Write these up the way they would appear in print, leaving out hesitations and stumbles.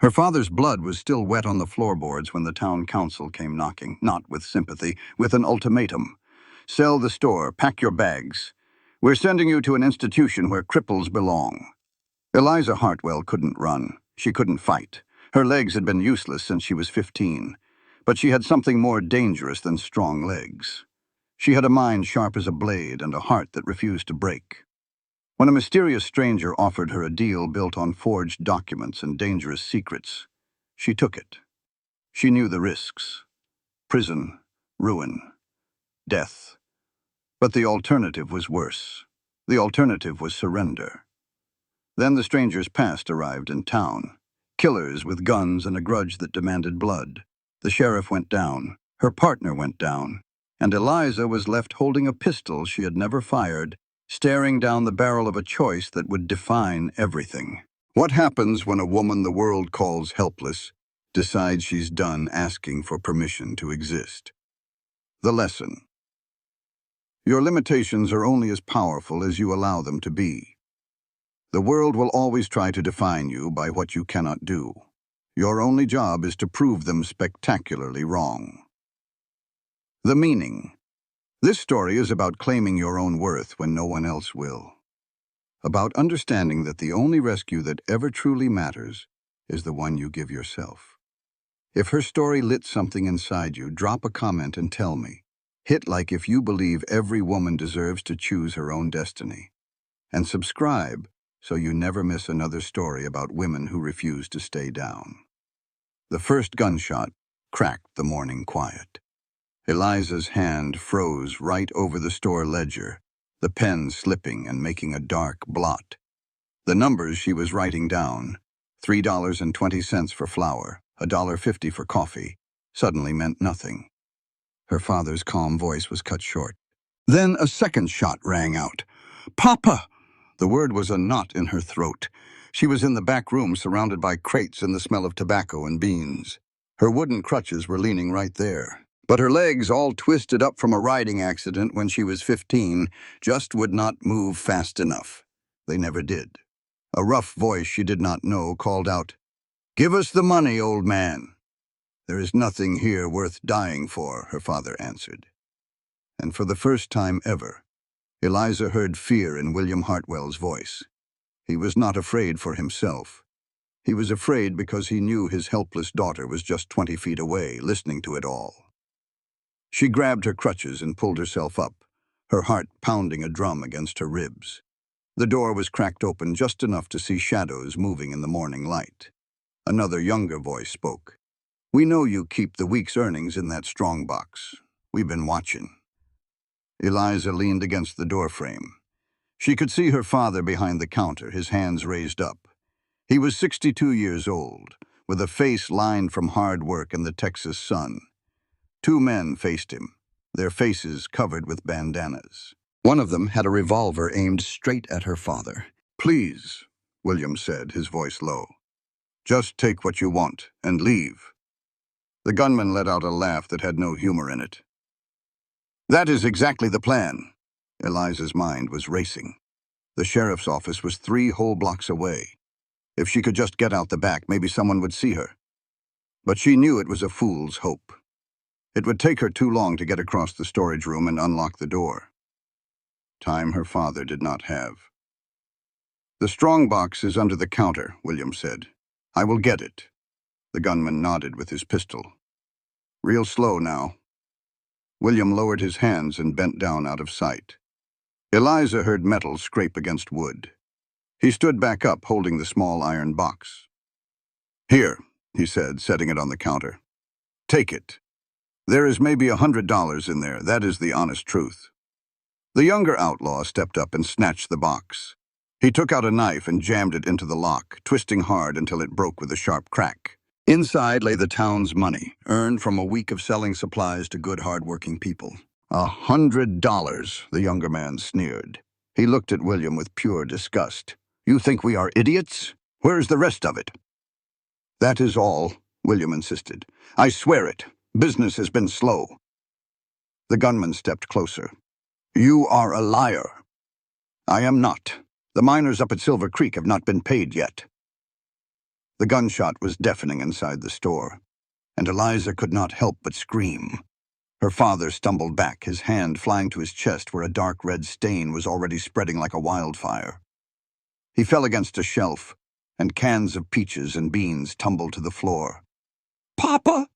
Her father's blood was still wet on the floorboards when the town council came knocking, not with sympathy, with an ultimatum. Sell the store, pack your bags. We're sending you to an institution where cripples belong. Eliza Hartwell couldn't run. She couldn't fight. Her legs had been useless since she was 15. But she had something more dangerous than strong legs. She had a mind sharp as a blade and a heart that refused to break. When a mysterious stranger offered her a deal built on forged documents and dangerous secrets, she took it. She knew the risks: prison, ruin, death. But the alternative was worse. The alternative was surrender. Then the stranger's past arrived in town. Killers with guns and a grudge that demanded blood. The sheriff went down. Her partner went down. And Eliza was left holding a pistol she had never fired, staring down the barrel of a choice that would define everything. What happens when a woman the world calls helpless decides she's done asking for permission to exist? The lesson: your limitations are only as powerful as you allow them to be. The world will always try to define you by what you cannot do. Your only job is to prove them spectacularly wrong. The meaning. This story is about claiming your own worth when no one else will. About understanding that the only rescue that ever truly matters is the one you give yourself. If her story lit something inside you, drop a comment and tell me. Hit like if you believe every woman deserves to choose her own destiny. And subscribe so you never miss another story about women who refuse to stay down. The first gunshot cracked the morning quiet. Eliza's hand froze right over the store ledger, the pen slipping and making a dark blot. The numbers she was writing down, $3.20 for flour, $1.50 for coffee, suddenly meant nothing. Her father's calm voice was cut short. Then a second shot rang out. "Papa!" The word was a knot in her throat. She was in the back room surrounded by crates and the smell of tobacco and beans. Her wooden crutches were leaning right there. But her legs, all twisted up from a riding accident when she was 15, just would not move fast enough. They never did. A rough voice she did not know called out, "Give us the money, old man." "There is nothing here worth dying for," her father answered. And for the first time ever, Eliza heard fear in William Hartwell's voice. He was not afraid for himself. He was afraid because he knew his helpless daughter was just 20 feet away, listening to it all. She grabbed her crutches and pulled herself up, her heart pounding a drum against her ribs. The door was cracked open just enough to see shadows moving in the morning light. Another younger voice spoke. "We know you keep the week's earnings in that strong box. We've been watching." Eliza leaned against the doorframe. She could see her father behind the counter, his hands raised up. He was 62 years old, with a face lined from hard work in the Texas sun. Two men faced him, their faces covered with bandanas. One of them had a revolver aimed straight at her father. "Please," William said, his voice low. "Just take what you want and leave." The gunman let out a laugh that had no humor in it. "That is exactly the plan." Eliza's mind was racing. The sheriff's office was 3 whole blocks away. If she could just get out the back, maybe someone would see her. But she knew it was a fool's hope. It would take her too long to get across the storage room and unlock the door. Time her father did not have. "The strong box is under the counter," William said. "I will get it." The gunman nodded with his pistol. "Real slow now." William lowered his hands and bent down out of sight. Eliza heard metal scrape against wood. He stood back up, holding the small iron box. "Here," he said, setting it on the counter. "Take it. There is maybe $100 in there. That is the honest truth." The younger outlaw stepped up and snatched the box. He took out a knife and jammed it into the lock, twisting hard until it broke with a sharp crack. Inside lay the town's money, earned from a week of selling supplies to good, hard-working people. $100, the younger man sneered. He looked at William with pure disgust. "You think we are idiots? Where's the rest of it?" "That is all," William insisted. "I swear it. Business has been slow." The gunman stepped closer. "You are a liar." "I am not. The miners up at Silver Creek have not been paid yet." The gunshot was deafening inside the store, and Eliza could not help but scream. Her father stumbled back, his hand flying to his chest where a dark red stain was already spreading like a wildfire. He fell against a shelf, and cans of peaches and beans tumbled to the floor. "Papa!"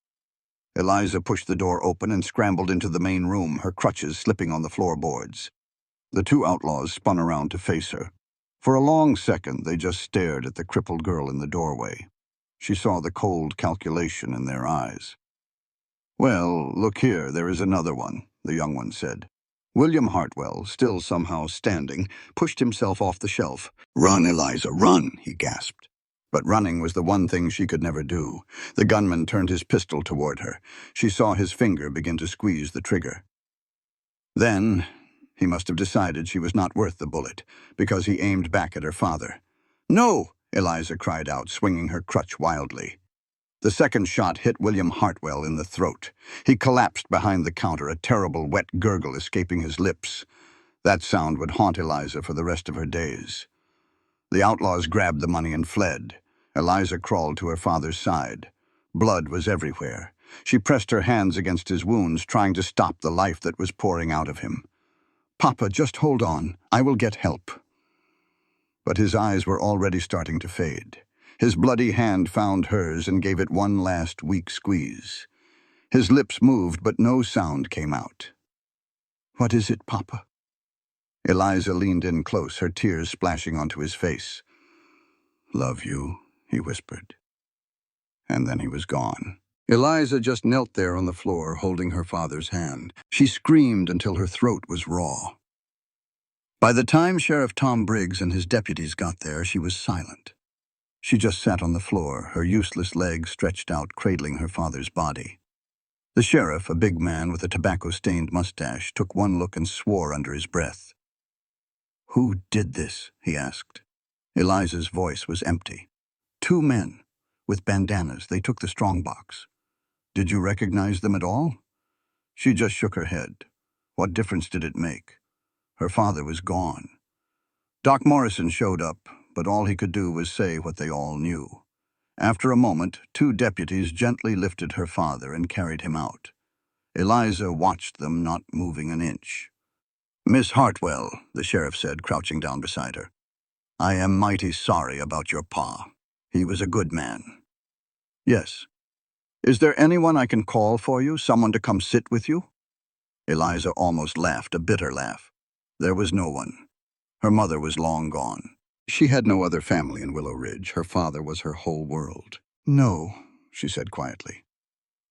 Eliza pushed the door open and scrambled into the main room, her crutches slipping on the floorboards. The two outlaws spun around to face her. For a long second, they just stared at the crippled girl in the doorway. She saw the cold calculation in their eyes. "Well, look here, there is another one," the young one said. William Hartwell, still somehow standing, pushed himself off the shelf. "Run, Eliza, run," he gasped. But running was the one thing she could never do. The gunman turned his pistol toward her. She saw his finger begin to squeeze the trigger. Then, he must have decided she was not worth the bullet, because he aimed back at her father. "No!" Eliza cried out, swinging her crutch wildly. The second shot hit William Hartwell in the throat. He collapsed behind the counter, a terrible wet gurgle escaping his lips. That sound would haunt Eliza for the rest of her days. The outlaws grabbed the money and fled. Eliza crawled to her father's side. Blood was everywhere. She pressed her hands against his wounds, trying to stop the life that was pouring out of him. "Papa, just hold on. I will get help." But his eyes were already starting to fade. His bloody hand found hers and gave it one last weak squeeze. His lips moved, but no sound came out. "What is it, Papa?" Eliza leaned in close, her tears splashing onto his face. "Love you," he whispered. And then he was gone. Eliza just knelt there on the floor, holding her father's hand. She screamed until her throat was raw. By the time Sheriff Tom Briggs and his deputies got there, she was silent. She just sat on the floor, her useless legs stretched out, cradling her father's body. The sheriff, a big man with a tobacco-stained mustache, took one look and swore under his breath. "Who did this?" he asked. Eliza's voice was empty. "Two men, with bandanas. They took the strongbox. Did you recognize them at all?" She just shook her head. What difference did it make? Her father was gone. Doc Morrison showed up, but all he could do was say what they all knew. After a moment, two deputies gently lifted her father and carried him out. Eliza watched them, not moving an inch. "Miss Hartwell," the sheriff said, crouching down beside her, "I am mighty sorry about your pa. He was a good man." "Yes. Is there anyone I can call for you, someone to come sit with you?" Eliza almost laughed, a bitter laugh. There was no one. Her mother was long gone. She had no other family in Willow Ridge. Her father was her whole world. "No," she said quietly.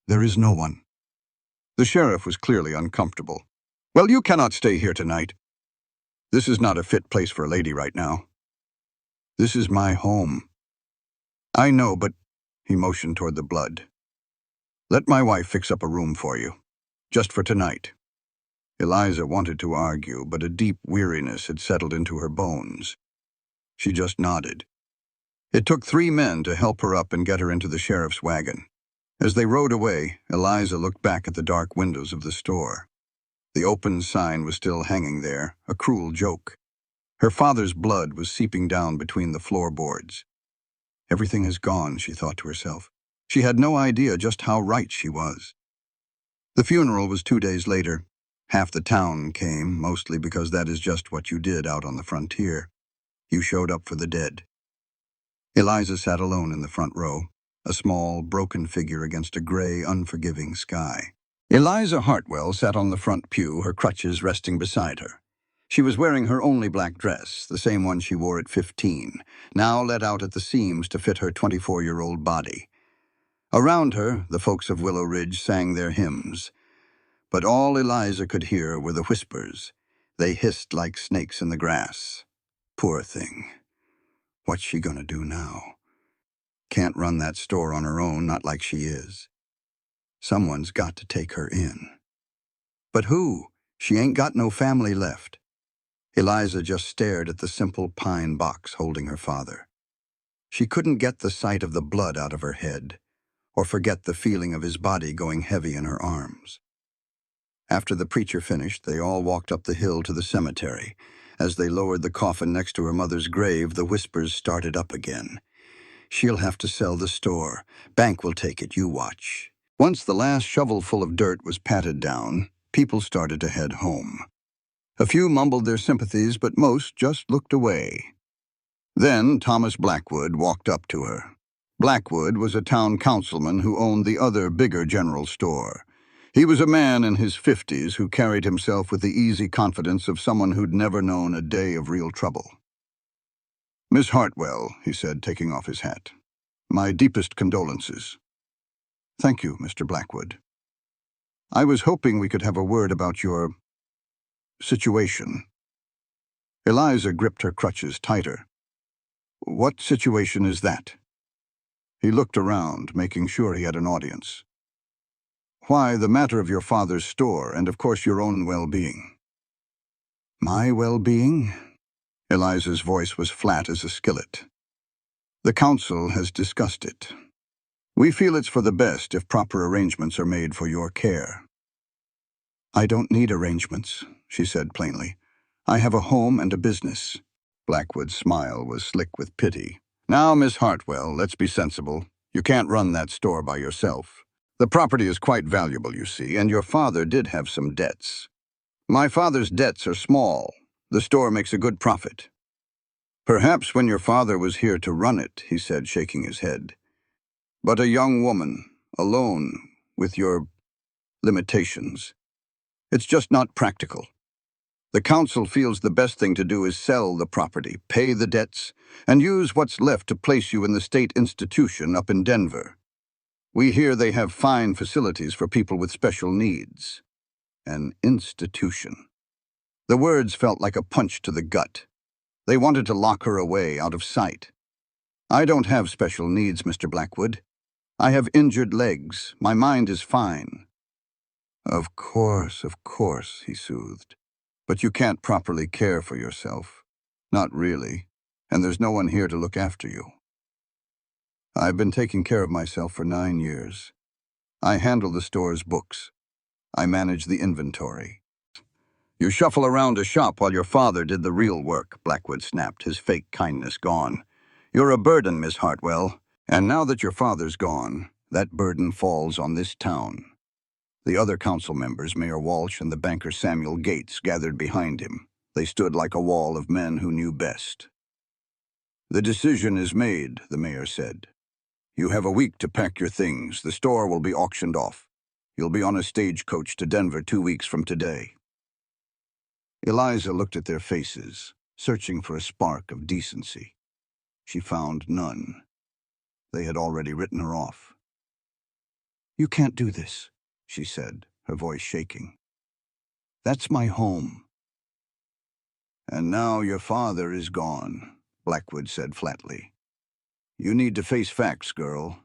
"There is no one." The sheriff was clearly uncomfortable. "Well, you cannot stay here tonight. This is not a fit place for a lady right now. This is my home." "I know, but—" he motioned toward the blood. "Let my wife fix up a room for you, just for tonight." Eliza wanted to argue, but a deep weariness had settled into her bones. She just nodded. It took 3 men to help her up and get her into the sheriff's wagon. As they rode away, Eliza looked back at the dark windows of the store. The open sign was still hanging there, a cruel joke. Her father's blood was seeping down between the floorboards. Everything is gone, she thought to herself. She had no idea just how right she was. The funeral was 2 days later. Half the town came, mostly because that is just what you did out on the frontier. You showed up for the dead. Eliza sat alone in the front row, a small, broken figure against a gray, unforgiving sky. Eliza Hartwell sat on the front pew, her crutches resting beside her. She was wearing her only black dress, the same one she wore at 15, now let out at the seams to fit her 24-year-old body. Around her, the folks of Willow Ridge sang their hymns. But all Eliza could hear were the whispers. They hissed like snakes in the grass. Poor thing. What's she gonna do now? Can't run that store on her own, not like she is. Someone's got to take her in. But who? She ain't got no family left. Eliza just stared at the simple pine box holding her father. She couldn't get the sight of the blood out of her head, or forget the feeling of his body going heavy in her arms. After the preacher finished, they all walked up the hill to the cemetery. As they lowered the coffin next to her mother's grave, the whispers started up again. She'll have to sell the store. Bank will take it, you watch. Once the last shovelful of dirt was patted down, people started to head home. A few mumbled their sympathies, but most just looked away. Then Thomas Blackwood walked up to her. Blackwood was a town councilman who owned the other bigger general store. He was a man in his 50s who carried himself with the easy confidence of someone who'd never known a day of real trouble. "Miss Hartwell," he said, taking off his hat. "My deepest condolences." "Thank you, Mr. Blackwood. I was hoping we could have a word about your situation." Eliza gripped her crutches tighter. "What situation is that?" He looked around, making sure he had an audience. "Why, the matter of your father's store, and of course your own well-being." "My well-being?" Eliza's voice was flat as a skillet. "The council has discussed it. We feel it's for the best if proper arrangements are made for your care." "I don't need arrangements," she said plainly. "I have a home and a business." Blackwood's smile was slick with pity. "Now, Miss Hartwell, let's be sensible. You can't run that store by yourself. The property is quite valuable, you see, and your father did have some debts. My father's debts are small. The store makes a good profit." "Perhaps when your father was here to run it," he said, shaking his head. "But a young woman, alone, with your limitations. It's just not practical. The council feels the best thing to do is sell the property, pay the debts, and use what's left to place you in the state institution up in Denver. We hear they have fine facilities for people with special needs." An institution. The words felt like a punch to the gut. They wanted to lock her away, out of sight. "I don't have special needs, Mr. Blackwood. I have injured legs. My mind is fine." Of course, he soothed. "But you can't properly care for yourself. Not really. And there's no one here to look after you." "I've been taking care of myself for 9 years. I handle the store's books. I manage the inventory." "You shuffle around a shop while your father did the real work," Blackwood snapped, his fake kindness gone. "You're a burden, Miss Hartwell. And now that your father's gone, that burden falls on this town." The other council members, Mayor Walsh and the banker Samuel Gates, gathered behind him. They stood like a wall of men who knew best. "The decision is made," the mayor said. "You have a week to pack your things. The store will be auctioned off. You'll be on a stagecoach to Denver 2 weeks from today." Eliza looked at their faces, searching for a spark of decency. She found none. They had already written her off. "You can't do this," she said, her voice shaking. "That's my home." "And now your father is gone," Blackwood said flatly. "You need to face facts, girl.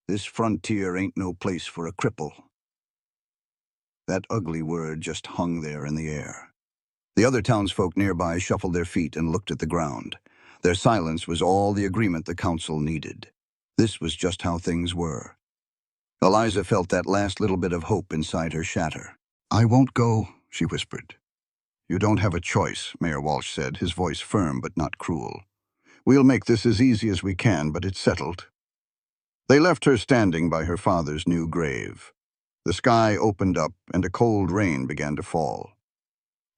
This frontier ain't no place for a cripple." That ugly word just hung there in the air. The other townsfolk nearby shuffled their feet and looked at the ground. Their silence was all the agreement the council needed. This was just how things were. Eliza felt that last little bit of hope inside her shatter. "I won't go," she whispered. "You don't have a choice," Mayor Walsh said, his voice firm but not cruel. "We'll make this as easy as we can, but it's settled." They left her standing by her father's new grave. The sky opened up and a cold rain began to fall.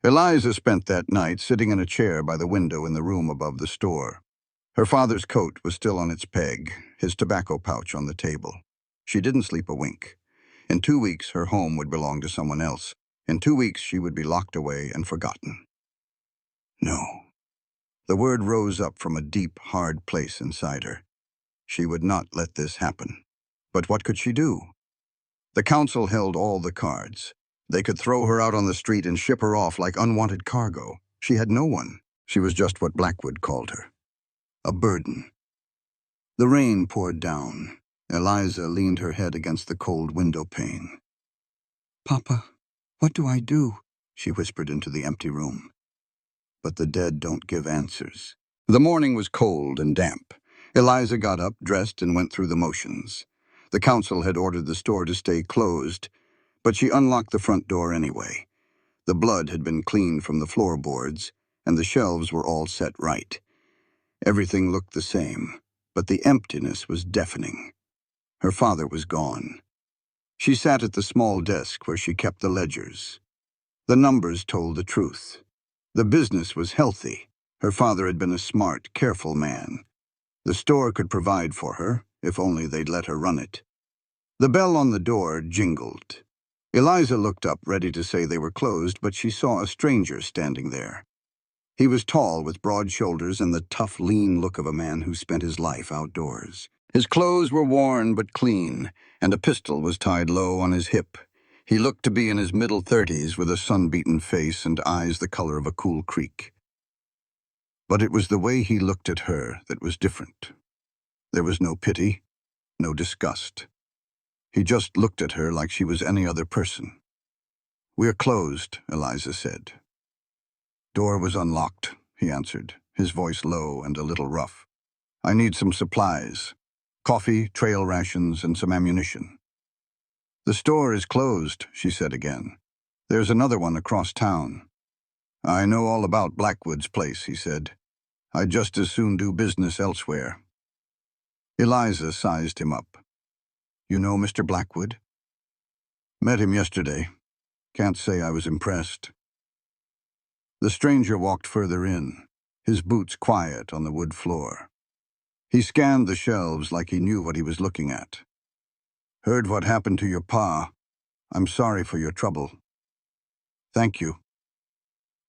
Eliza spent that night sitting in a chair by the window in the room above the store. Her father's coat was still on its peg, his tobacco pouch on the table. She didn't sleep a wink. In 2 weeks, her home would belong to someone else. In 2 weeks, she would be locked away and forgotten. No. The word rose up from a deep, hard place inside her. She would not let this happen. But what could she do? The council held all the cards. They could throw her out on the street and ship her off like unwanted cargo. She had no one. She was just what Blackwood called her. A burden. The rain poured down. Eliza leaned her head against the cold window pane. "Papa, what do I do?" she whispered into the empty room. But the dead don't give answers. The morning was cold and damp. Eliza got up, dressed, and went through the motions. The council had ordered the store to stay closed, but she unlocked the front door anyway. The blood had been cleaned from the floorboards, and the shelves were all set right. Everything looked the same, but the emptiness was deafening. Her father was gone. She sat at the small desk where she kept the ledgers. The numbers told the truth. The business was healthy. Her father had been a smart, careful man. The store could provide for her, if only they'd let her run it. The bell on the door jingled. Eliza looked up, ready to say they were closed, but she saw a stranger standing there. He was tall, with broad shoulders and the tough, lean look of a man who spent his life outdoors. His clothes were worn but clean, and a pistol was tied low on his hip. He looked to be in his middle 30s, with a sun-beaten face and eyes the color of a cool creek. But it was the way he looked at her that was different. There was no pity, no disgust. He just looked at her like she was any other person. "We're closed," Eliza said. "Door was unlocked," he answered, his voice low and a little rough. "I need some supplies. Coffee, trail rations, and some ammunition." "The store is closed," she said again. "There's another one across town." "I know all about Blackwood's place," he said. "I'd just as soon do business elsewhere." Eliza sized him up. "You know Mr. Blackwood?" "Met him yesterday. Can't say I was impressed." The stranger walked further in, his boots quiet on the wood floor. He scanned the shelves like he knew what he was looking at. "Heard what happened to your pa. I'm sorry for your trouble." "Thank you.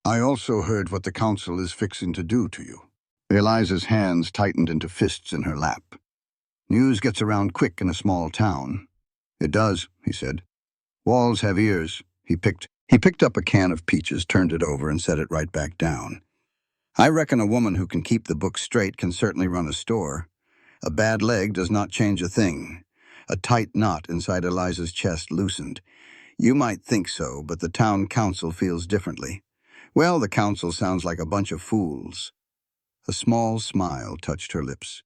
I also heard what the council is fixing to do to you." Eliza's hands tightened into fists in her lap. "News gets around quick in a small town." "It does," he said. "Walls have ears." He picked up a can of peaches, turned it over, and set it right back down. "I reckon a woman who can keep the books straight can certainly run a store. A bad leg does not change a thing." A tight knot inside Eliza's chest loosened. "You might think so, but the town council feels differently." "Well, the council sounds like a bunch of fools." A small smile touched her lips.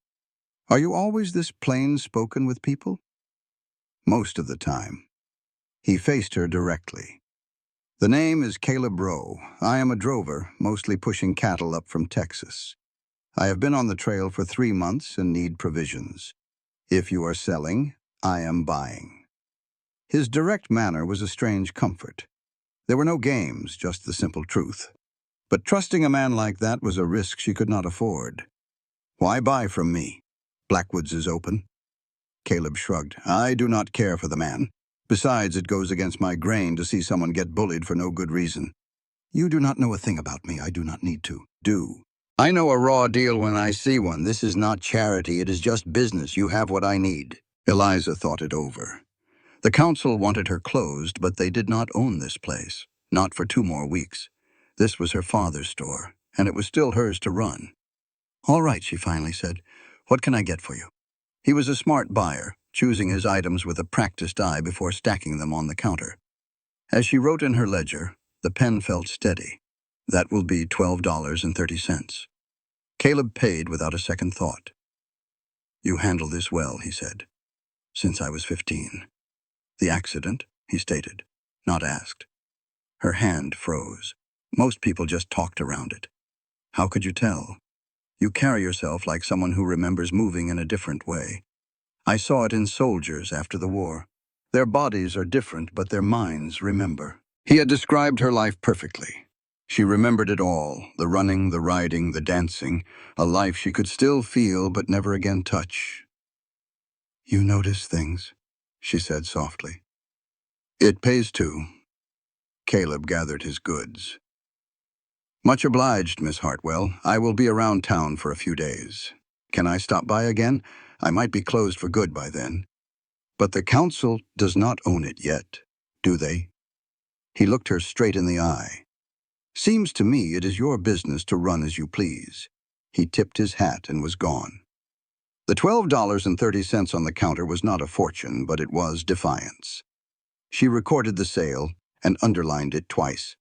"Are you always this plain-spoken with people?" "Most of the time." He faced her directly. "The name is Caleb Rowe. I am a drover, mostly pushing cattle up from Texas. I have been on the trail for 3 months and need provisions. If you are selling, I am buying." His direct manner was a strange comfort. There were no games, just the simple truth. But trusting a man like that was a risk she could not afford. "Why buy from me? Blackwood's is open." Caleb shrugged. "I do not care for the man. Besides, it goes against my grain to see someone get bullied for no good reason." "You do not know a thing about me. I do not need to." "Do. I know a raw deal when I see one. This is not charity. It is just business. You have what I need." Eliza thought it over. The council wanted her closed, but they did not own this place. Not for 2 more weeks. This was her father's store, and it was still hers to run. "All right," she finally said. "What can I get for you?" He was a smart buyer, choosing his items with a practiced eye before stacking them on the counter. As she wrote in her ledger, the pen felt steady. "That will be $12.30. Caleb paid without a second thought. "You handle this well," he said. "Since I was 15. "The accident?" he stated, not asked. Her hand froze. Most people just talked around it. "How could you tell?" "You carry yourself like someone who remembers moving in a different way. I saw it in soldiers after the war. Their bodies are different, but their minds remember." He had described her life perfectly. She remembered it all, the running, the riding, the dancing, a life she could still feel but never again touch. "You notice things," she said softly. "It pays to." Caleb gathered his goods. "Much obliged, Miss Hartwell. I will be around town for a few days. Can I stop by again? I might be closed for good by then." "But the council does not own it yet, do they?" He looked her straight in the eye. "Seems to me it is your business to run as you please." He tipped his hat and was gone. The $12.30 on the counter was not a fortune, but it was defiance. She recorded the sale and underlined it twice.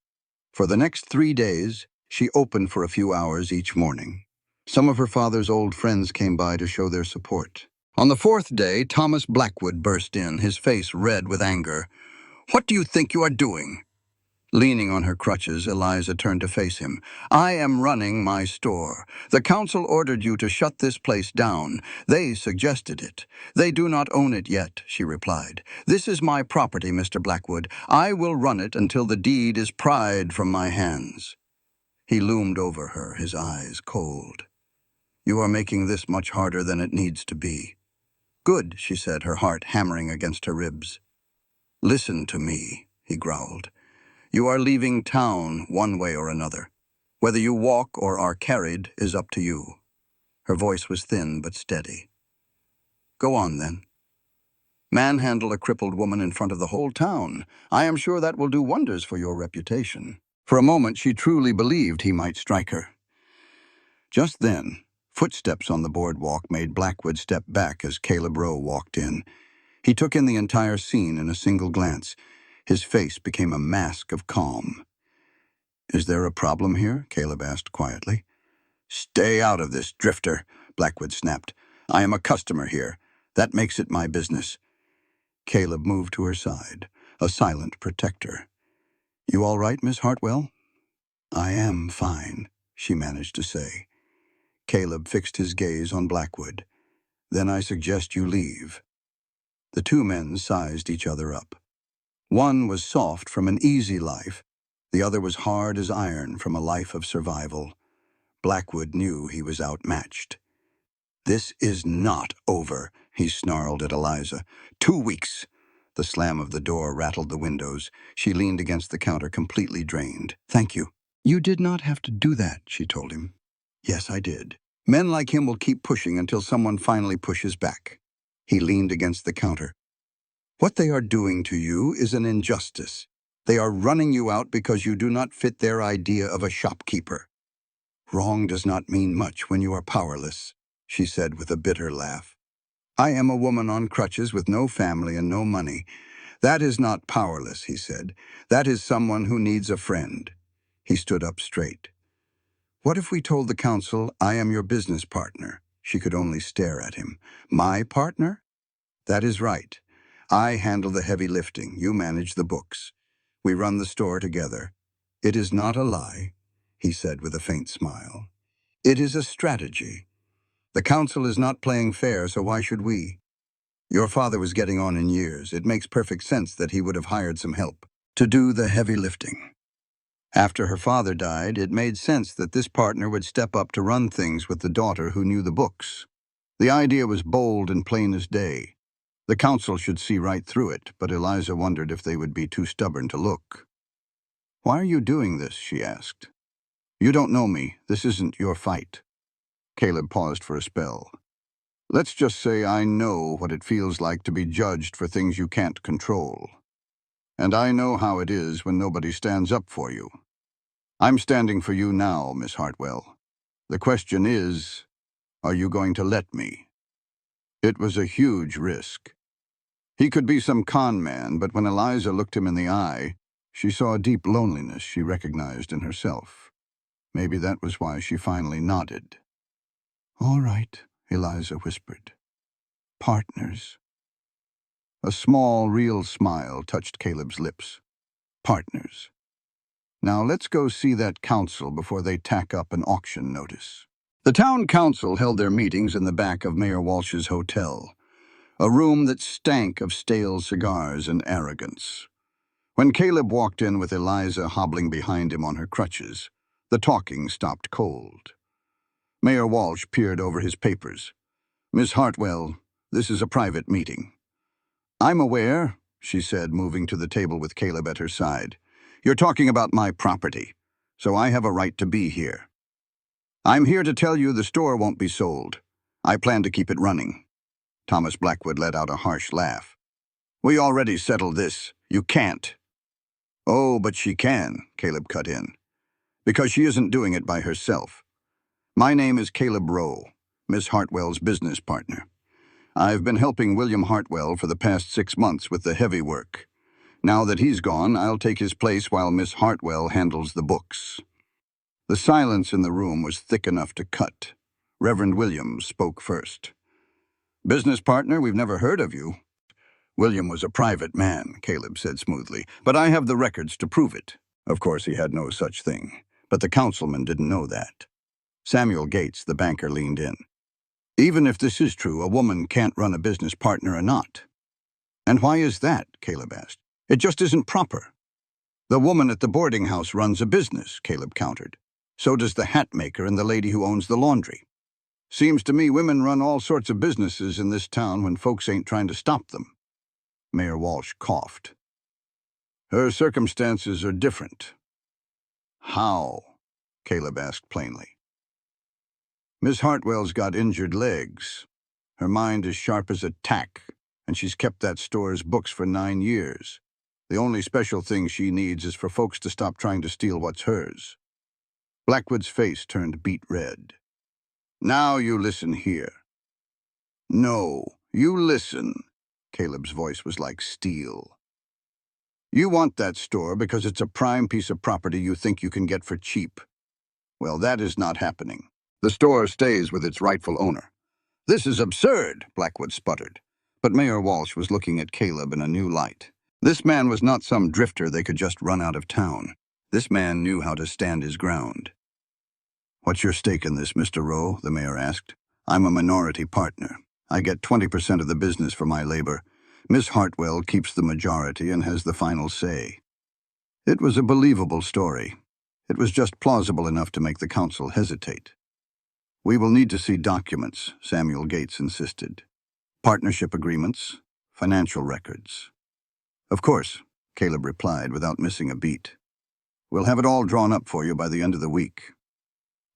For the next 3 days, she opened for a few hours each morning. Some of her father's old friends came by to show their support. On the 4th day, Thomas Blackwood burst in, his face red with anger. "What do you think you are doing?" Leaning on her crutches, Eliza turned to face him. I am running my store. The council ordered you to shut this place down. They suggested it. They do not own it yet, she replied. This is my property, Mr. Blackwood. I will run it until the deed is pried from my hands. He loomed over her, his eyes cold. You are making this much harder than it needs to be. Good, she said, her heart hammering against her ribs. Listen to me, he growled. You are leaving town one way or another. Whether you walk or are carried is up to you. Her voice was thin but steady. Go on, then. Manhandle a crippled woman in front of the whole town. I am sure that will do wonders for your reputation. For a moment, she truly believed he might strike her. Just then, footsteps on the boardwalk made Blackwood step back as Caleb Rowe walked in. He took in the entire scene in a single glance. His face became a mask of calm. Is there a problem here? Caleb asked quietly. Stay out of this, drifter, Blackwood snapped. I am a customer here. That makes it my business. Caleb moved to her side, a silent protector. You all right, Miss Hartwell? I am fine, she managed to say. Caleb fixed his gaze on Blackwood. Then I suggest you leave. The two men sized each other up. One was soft from an easy life. The other was hard as iron from a life of survival. Blackwood knew he was outmatched. This is not over, he snarled at Eliza. 2 weeks. The slam of the door rattled the windows. She leaned against the counter, completely drained. Thank you. You did not have to do that, she told him. Yes, I did. Men like him will keep pushing until someone finally pushes back. He leaned against the counter. What they are doing to you is an injustice. They are running you out because you do not fit their idea of a shopkeeper. Wrong does not mean much when you are powerless, she said with a bitter laugh. I am a woman on crutches with no family and no money. That is not powerless, he said. That is someone who needs a friend. He stood up straight. What if we told the council I am your business partner? She could only stare at him. My partner? That is right. I handle the heavy lifting. You manage the books. We run the store together. It is not a lie, he said with a faint smile. It is a strategy. The council is not playing fair, so why should we? Your father was getting on in years. It makes perfect sense that he would have hired some help to do the heavy lifting. After her father died, it made sense that this partner would step up to run things with the daughter who knew the books. The idea was bold and plain as day. The council should see right through it, but Eliza wondered if they would be too stubborn to look. Why are you doing this? She asked. You don't know me. This isn't your fight. Caleb paused for a spell. Let's just say I know what it feels like to be judged for things you can't control. And I know how it is when nobody stands up for you. I'm standing for you now, Miss Hartwell. The question is, are you going to let me? It was a huge risk. He could be some con man, but when Eliza looked him in the eye, she saw a deep loneliness she recognized in herself. Maybe that was why she finally nodded. All right, Eliza whispered. Partners. A small, real smile touched Caleb's lips. Partners. Now let's go see that council before they tack up an auction notice. The town council held their meetings in the back of Mayor Walsh's hotel, a room that stank of stale cigars and arrogance. When Caleb walked in with Eliza hobbling behind him on her crutches, the talking stopped cold. Mayor Walsh peered over his papers. Miss Hartwell, this is a private meeting. I'm aware, she said, moving to the table with Caleb at her side. You're talking about my property, so I have a right to be here. I'm here to tell you the store won't be sold. I plan to keep it running. Thomas Blackwood let out a harsh laugh. We already settled this. You can't. Oh, but she can, Caleb cut in, because she isn't doing it by herself. My name is Caleb Rowe, Miss Hartwell's business partner. I've been helping William Hartwell for the past 6 months with the heavy work. Now that he's gone, I'll take his place while Miss Hartwell handles the books. The silence in the room was thick enough to cut. Reverend Williams spoke first. Business partner, we've never heard of you. William was a private man, Caleb said smoothly, but I have the records to prove it. Of course, he had no such thing, but the councilman didn't know that. Samuel Gates, the banker, leaned in. Even if this is true, a woman can't run a business, partner or not. And why is that? Caleb asked. It just isn't proper. The woman at the boarding house runs a business, Caleb countered. So does the hat maker and the lady who owns the laundry. Seems to me women run all sorts of businesses in this town when folks ain't trying to stop them. Mayor Walsh coughed. Her circumstances are different. How? Caleb asked plainly. Miss Hartwell's got injured legs. Her mind is sharp as a tack, and she's kept that store's books for 9 years. The only special thing she needs is for folks to stop trying to steal what's hers. Blackwood's face turned beet red. Now you listen here. No, you listen. Caleb's voice was like steel. You want that store because it's a prime piece of property you think you can get for cheap. Well, that is not happening. The store stays with its rightful owner. This is absurd, Blackwood sputtered. But Mayor Walsh was looking at Caleb in a new light. This man was not some drifter they could just run out of town. This man knew how to stand his ground. What's your stake in this, Mr. Rowe? The mayor asked. I'm a minority partner. I get 20% of the business for my labor. Miss Hartwell keeps the majority and has the final say. It was a believable story. It was just plausible enough to make the council hesitate. We will need to see documents, Samuel Gates insisted. Partnership agreements, financial records. Of course, Caleb replied without missing a beat. We'll have it all drawn up for you by the end of the week.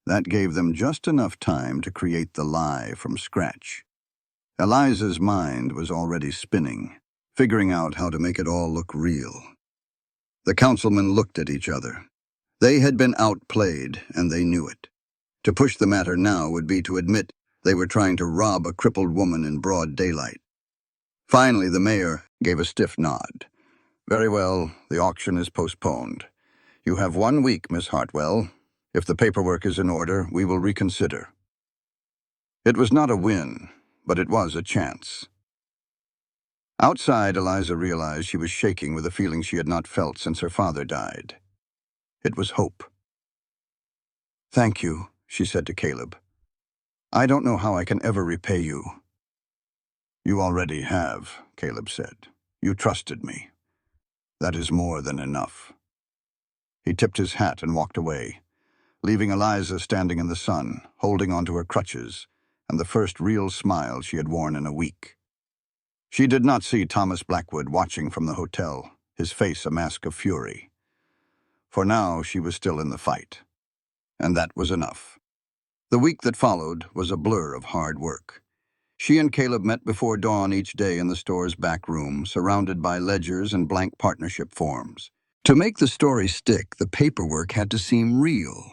That gave them just enough time to create the lie from scratch. Eliza's mind was already spinning, figuring out how to make it all look real. The councilmen looked at each other. They had been outplayed, and they knew it. To push the matter now would be to admit they were trying to rob a crippled woman in broad daylight. Finally, the mayor gave a stiff nod. Very well, the auction is postponed. You have 1 week, Miss Hartwell. If the paperwork is in order, we will reconsider. It was not a win, but it was a chance. Outside, Eliza realized she was shaking with a feeling she had not felt since her father died. It was hope. Thank you, she said to Caleb. I don't know how I can ever repay you. You already have, Caleb said. You trusted me. That is more than enough. He tipped his hat and walked away, leaving Eliza standing in the sun, holding onto her crutches, and the first real smile she had worn in a week. She did not see Thomas Blackwood watching from the hotel, his face a mask of fury. For now, she was still in the fight. And that was enough. The week that followed was a blur of hard work. She and Caleb met before dawn each day in the store's back room, surrounded by ledgers and blank partnership forms. To make the story stick, the paperwork had to seem real.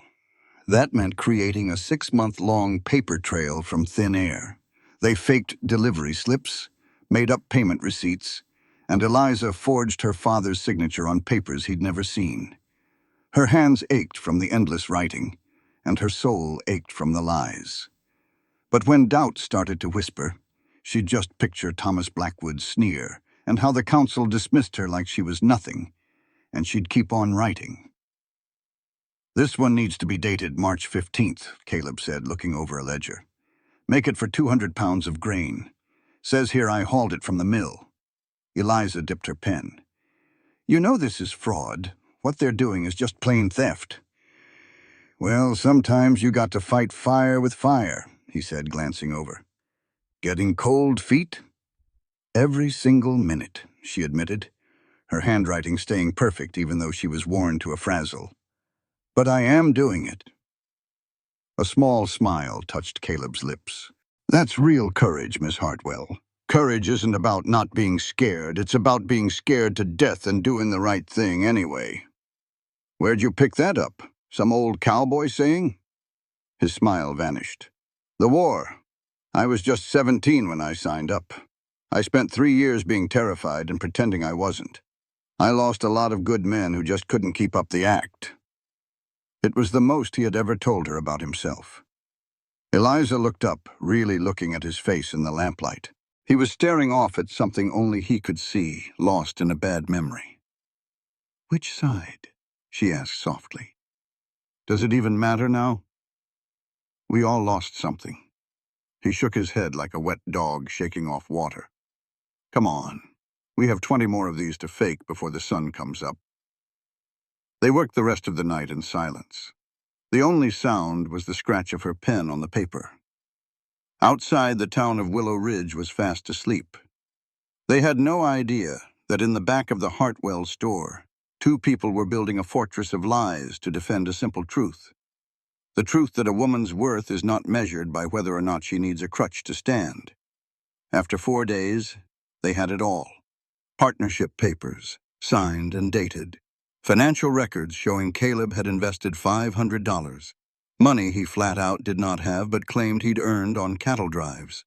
That meant creating a 6-month-long paper trail from thin air. They faked delivery slips, made up payment receipts, and Eliza forged her father's signature on papers he'd never seen. Her hands ached from the endless writing, and her soul ached from the lies. But when doubt started to whisper, she'd just picture Thomas Blackwood's sneer and how the council dismissed her like she was nothing, and she'd keep on writing. This one needs to be dated March 15th, Caleb said, looking over a ledger. Make it for 200 pounds of grain. Says here I hauled it from the mill. Eliza dipped her pen. You know this is fraud. What they're doing is just plain theft. Well, sometimes you got to fight fire with fire, he said, glancing over. Getting cold feet? Every single minute, she admitted, her handwriting staying perfect even though she was worn to a frazzle. But I am doing it. A small smile touched Caleb's lips. That's real courage, Miss Hartwell. Courage isn't about not being scared. It's about being scared to death and doing the right thing anyway. Where'd you pick that up? Some old cowboy saying? His smile vanished. The war. I was just 17 when I signed up. I spent 3 years being terrified and pretending I wasn't. I lost a lot of good men who just couldn't keep up the act. It was the most he had ever told her about himself. Eliza looked up, really looking at his face in the lamplight. He was staring off at something only he could see, lost in a bad memory. Which side? she asked softly. Does it even matter now? We all lost something. He shook his head like a wet dog shaking off water. Come on. We have 20 more of these to fake before the sun comes up. They worked the rest of the night in silence. The only sound was the scratch of her pen on the paper. Outside, the town of Willow Ridge was fast asleep. They had no idea that in the back of the Hartwell store, two people were building a fortress of lies to defend a simple truth. The truth that a woman's worth is not measured by whether or not she needs a crutch to stand. After 4 days, they had it all. Partnership papers, signed and dated. Financial records showing Caleb had invested $500. Money he flat out did not have but claimed he'd earned on cattle drives.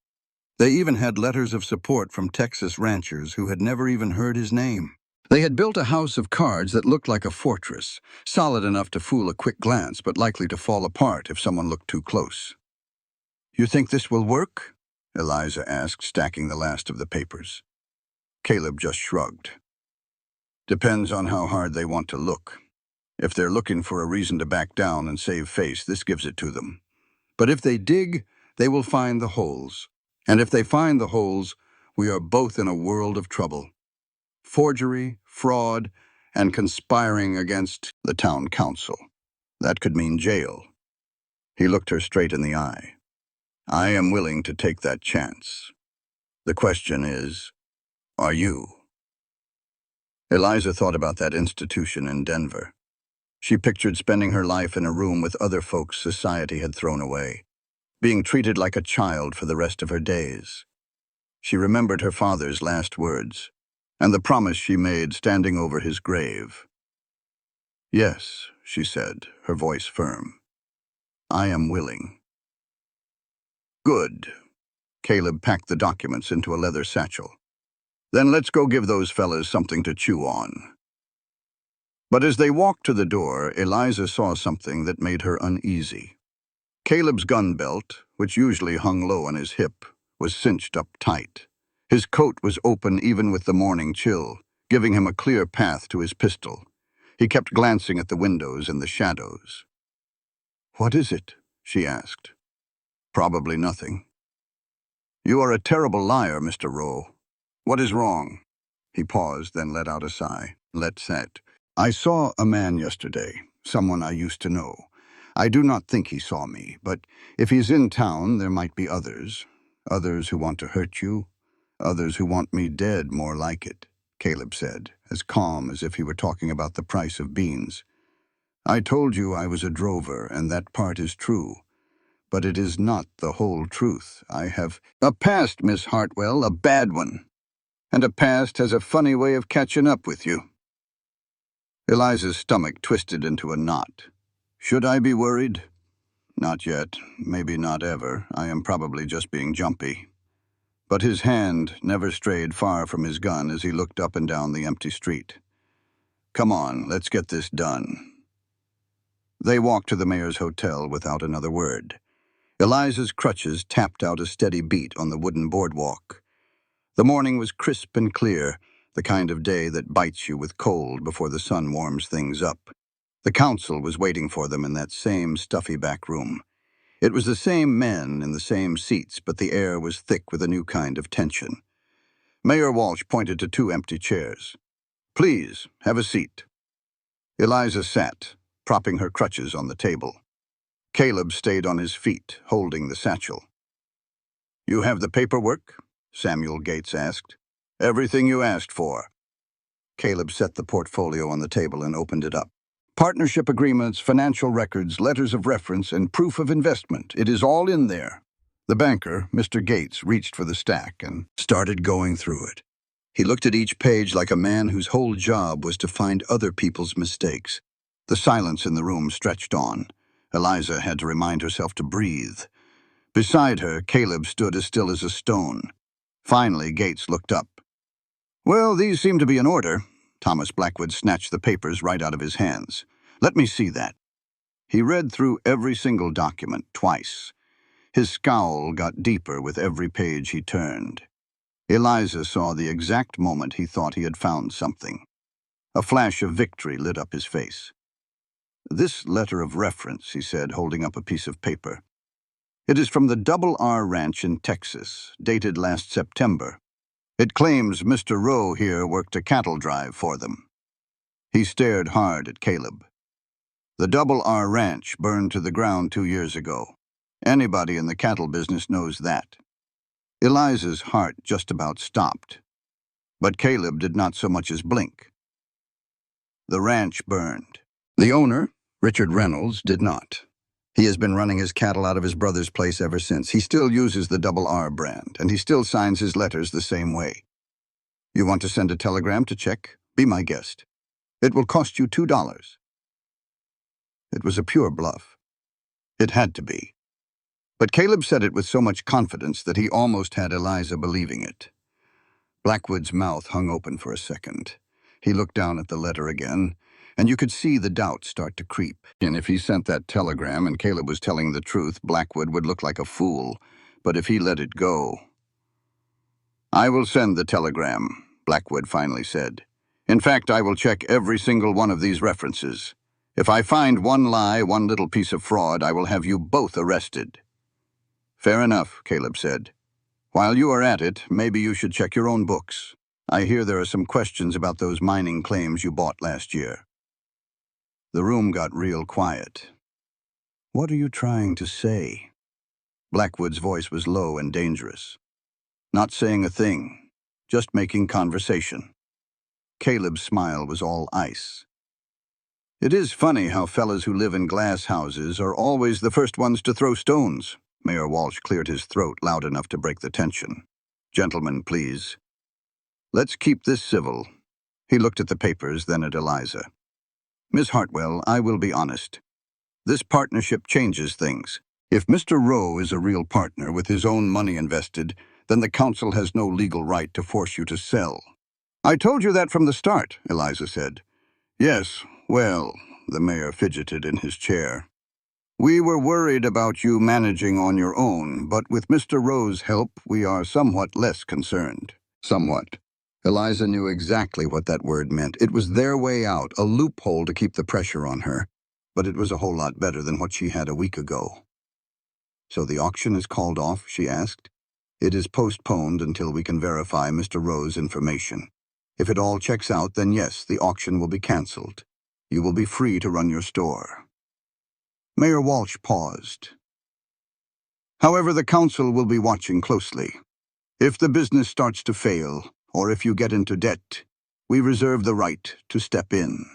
They even had letters of support from Texas ranchers who had never even heard his name. They had built a house of cards that looked like a fortress, solid enough to fool a quick glance but likely to fall apart if someone looked too close. You think this will work? Eliza asked, stacking the last of the papers. Caleb just shrugged. Depends on how hard they want to look. If they're looking for a reason to back down and save face, this gives it to them. But if they dig, they will find the holes. And if they find the holes, we are both in a world of trouble. Forgery, fraud, and conspiring against the town council. That could mean jail. He looked her straight in the eye. I am willing to take that chance. The question is, are you? Eliza thought about that institution in Denver. She pictured spending her life in a room with other folks society had thrown away, being treated like a child for the rest of her days. She remembered her father's last words, and the promise she made standing over his grave. Yes, she said, her voice firm. I am willing. Good. Caleb packed the documents into a leather satchel. Then let's go give those fellas something to chew on. But as they walked to the door, Eliza saw something that made her uneasy. Caleb's gun belt, which usually hung low on his hip, was cinched up tight. His coat was open even with the morning chill, giving him a clear path to his pistol. He kept glancing at the windows and the shadows. What is it? She asked. Probably nothing. You are a terrible liar, Mr. Rowe. What is wrong? He paused, then let out a sigh. Let's set. I saw a man yesterday, someone I used to know. I do not think he saw me, but if he's in town, there might be others. Others who want to hurt you. Others who want me dead, more like it, Caleb said, as calm as if he were talking about the price of beans. I told you I was a drover, and that part is true. But it is not the whole truth. I have a past, Miss Hartwell, a bad one. And a past has a funny way of catching up with you. Eliza's stomach twisted into a knot. Should I be worried? Not yet. Maybe not ever. I am probably just being jumpy. But his hand never strayed far from his gun as he looked up and down the empty street. Come on, let's get this done. They walked to the mayor's hotel without another word. Eliza's crutches tapped out a steady beat on the wooden boardwalk. The morning was crisp and clear, the kind of day that bites you with cold before the sun warms things up. The council was waiting for them in that same stuffy back room. It was the same men in the same seats, but the air was thick with a new kind of tension. Mayor Walsh pointed to 2 empty chairs. Please, have a seat. Eliza sat, propping her crutches on the table. Caleb stayed on his feet, holding the satchel. You have the paperwork? Samuel Gates asked. Everything you asked for. Caleb set the portfolio on the table and opened it up. Partnership agreements, financial records, letters of reference, and proof of investment. It is all in there. The banker, Mr. Gates, reached for the stack and started going through it. He looked at each page like a man whose whole job was to find other people's mistakes. The silence in the room stretched on. Eliza had to remind herself to breathe. Beside her, Caleb stood as still as a stone. Finally, Gates looked up. Well, these seem to be in order. Thomas Blackwood snatched the papers right out of his hands. Let me see that. He read through every single document twice. His scowl got deeper with every page he turned. Eliza saw the exact moment he thought he had found something. A flash of victory lit up his face. "This letter of reference," he said, holding up a piece of paper. "It is from the Double R Ranch in Texas, dated last September. It claims Mr. Rowe here worked a cattle drive for them." He stared hard at Caleb. "The Double R Ranch burned to the ground 2 years ago. Anybody in the cattle business knows that." Eliza's heart just about stopped, but Caleb did not so much as blink. The ranch burned. The owner, Richard Reynolds, did not. He has been running his cattle out of his brother's place ever since. He still uses the Double R brand, and he still signs his letters the same way. You want to send a telegram to check? Be my guest. It will cost you $2. It was a pure bluff. It had to be. But Caleb said it with so much confidence that he almost had Eliza believing it. Blackwood's mouth hung open for a second. He looked down at the letter again, and you could see the doubt start to creep. And if he sent that telegram and Caleb was telling the truth, Blackwood would look like a fool. But if he let it go... "I will send the telegram," Blackwood finally said. "In fact, I will check every single one of these references. If I find one lie, one little piece of fraud, I will have you both arrested." "Fair enough," Caleb said. "While you are at it, maybe you should check your own books. I hear there are some questions about those mining claims you bought last year." The room got real quiet. "What are you trying to say?" Blackwood's voice was low and dangerous. "Not saying a thing, just making conversation." Caleb's smile was all ice. "It is funny how fellas who live in glass houses are always the first ones to throw stones." Mayor Walsh cleared his throat loud enough to break the tension. "Gentlemen, please. Let's keep this civil." He looked at the papers, then at Eliza. "Miss Hartwell, I will be honest. This partnership changes things. If Mr. Rowe is a real partner with his own money invested, then the council has no legal right to force you to sell." "I told you that from the start," Eliza said. "Yes, well," the mayor fidgeted in his chair. "We were worried about you managing on your own, but with Mr. Rowe's help, we are somewhat less concerned." Somewhat. Eliza knew exactly what that word meant. It was their way out, a loophole to keep the pressure on her, but it was a whole lot better than what she had a week ago. "So the auction is called off?" she asked. "It is postponed until we can verify Mr. Rowe's information. If it all checks out, then yes, the auction will be canceled. You will be free to run your store." Mayor Walsh paused. "However, the council will be watching closely. If the business starts to fail, or if you get into debt, we reserve the right to step in."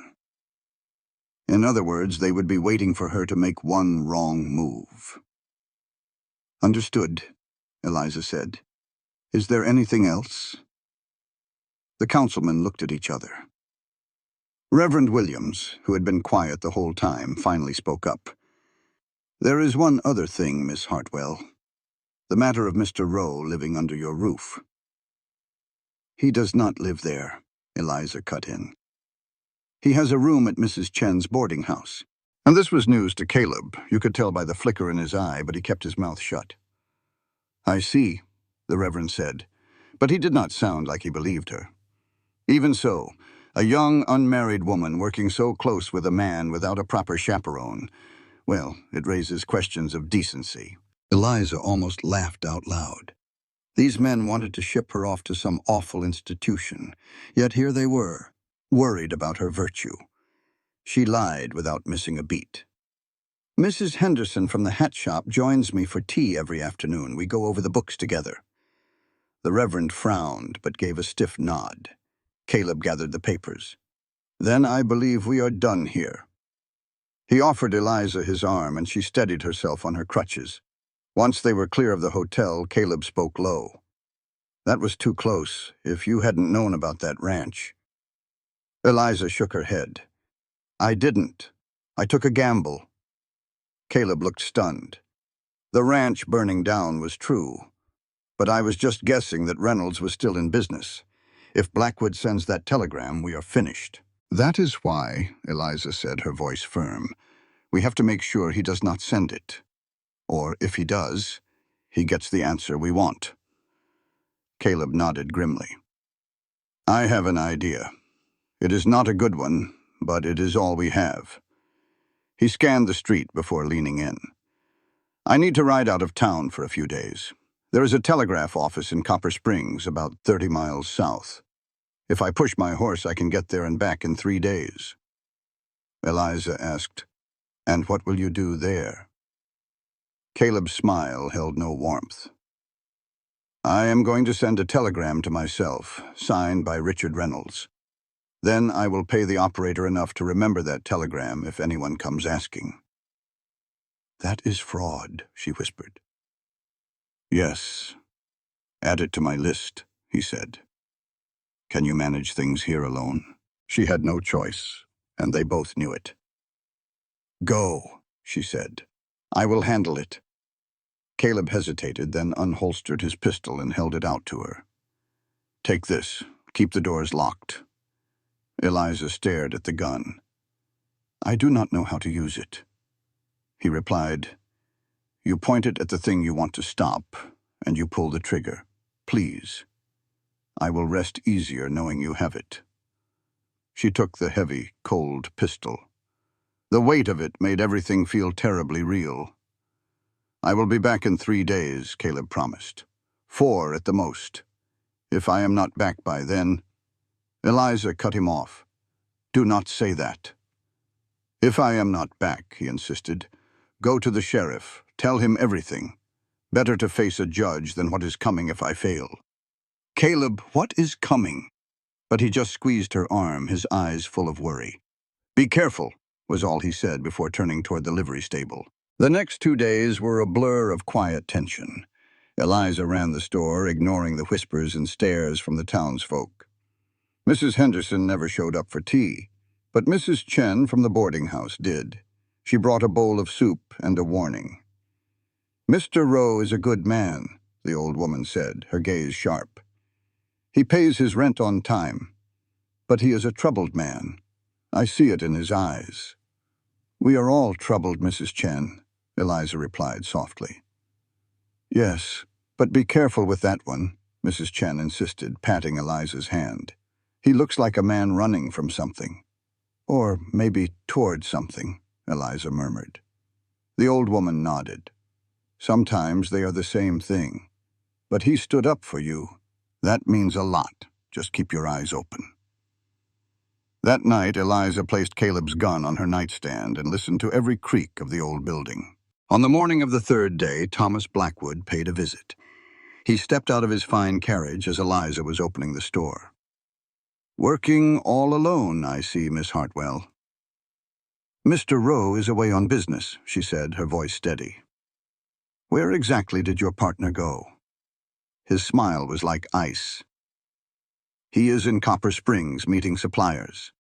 In other words, they would be waiting for her to make one wrong move. "Understood," Eliza said. "Is there anything else?" The councilmen looked at each other. Reverend Williams, who had been quiet the whole time, finally spoke up. "There is one other thing, Miss Hartwell. The matter of Mr. Rowe living under your roof." "He does not live there," Eliza cut in. "He has a room at Mrs. Chen's boarding house." And this was news to Caleb. You could tell by the flicker in his eye, but he kept his mouth shut. "I see," the Reverend said, but he did not sound like he believed her. Even so, a young, unmarried woman working so close with a man without a proper chaperone, well, it raises questions of decency. Eliza almost laughed out loud. These men wanted to ship her off to some awful institution, yet here they were, worried about her virtue. She lied without missing a beat. "Mrs. Henderson from the hat shop joins me for tea every afternoon. We go over the books together." The Reverend frowned, but gave a stiff nod. Caleb gathered the papers. "Then I believe we are done here." He offered Eliza his arm, and she steadied herself on her crutches. Once they were clear of the hotel, Caleb spoke low. "That was too close, if you hadn't known about that ranch." Eliza shook her head. "I didn't. I took a gamble." Caleb looked stunned. "The ranch burning down was true, but I was just guessing that Reynolds was still in business. If Blackwood sends that telegram, we are finished." "That is why," Eliza said, her voice firm, "we have to make sure he does not send it. Or, if he does, he gets the answer we want." Caleb nodded grimly. "I have an idea. It is not a good one, but it is all we have. He scanned the street before leaning in. I need to ride out of town for a few days. There is a telegraph office in Copper Springs, about 30 miles south. If I push my horse, I can get there and back in 3 days. Eliza asked, "And what will you do there?" Caleb's smile held no warmth. "I am going to send a telegram to myself, signed by Richard Reynolds. Then I will pay the operator enough to remember that telegram if anyone comes asking." "That is fraud," she whispered. "Yes. Add it to my list," he said. "Can you manage things here alone?" She had no choice, and they both knew it. "Go," she said. "I will handle it." Caleb hesitated, then unholstered his pistol and held it out to her. "Take this. Keep the doors locked." Eliza stared at the gun. "I do not know how to use it." He replied, "You point it at the thing you want to stop, and you pull the trigger. Please. I will rest easier knowing you have it." She took the heavy, cold pistol. The weight of it made everything feel terribly real. "I will be back in 3 days," Caleb promised. 4 at the most. If I am not back by then— Eliza cut him off. "Do not say that." "If I am not back," he insisted, "go to the sheriff. Tell him everything. Better to face a judge than what is coming if I fail." "Caleb, what is coming?" But he just squeezed her arm, his eyes full of worry. "Be careful," was all he said before turning toward the livery stable. The next 2 days were a blur of quiet tension. Eliza ran the store, ignoring the whispers and stares from the townsfolk. Mrs. Henderson never showed up for tea, but Mrs. Chen from the boarding house did. She brought a bowl of soup and a warning. "Mr. Rowe is a good man," the old woman said, her gaze sharp. "He pays his rent on time, but he is a troubled man. I see it in his eyes." "We are all troubled, Mrs. Chen," Eliza replied softly. "Yes, but be careful with that one," Mrs. Chen insisted, patting Eliza's hand. "He looks like a man running from something. Or maybe toward something," Eliza murmured. The old woman nodded. "Sometimes they are the same thing. But he stood up for you. That means a lot. Just keep your eyes open." That night, Eliza placed Caleb's gun on her nightstand and listened to every creak of the old building. On the morning of the 3rd day, Thomas Blackwood paid a visit. He stepped out of his fine carriage as Eliza was opening the store. "Working all alone, I see, Miss Hartwell." "Mr. Rowe is away on business," she said, her voice steady. "Where exactly did your partner go?" His smile was like ice. "He is in Copper Springs meeting suppliers."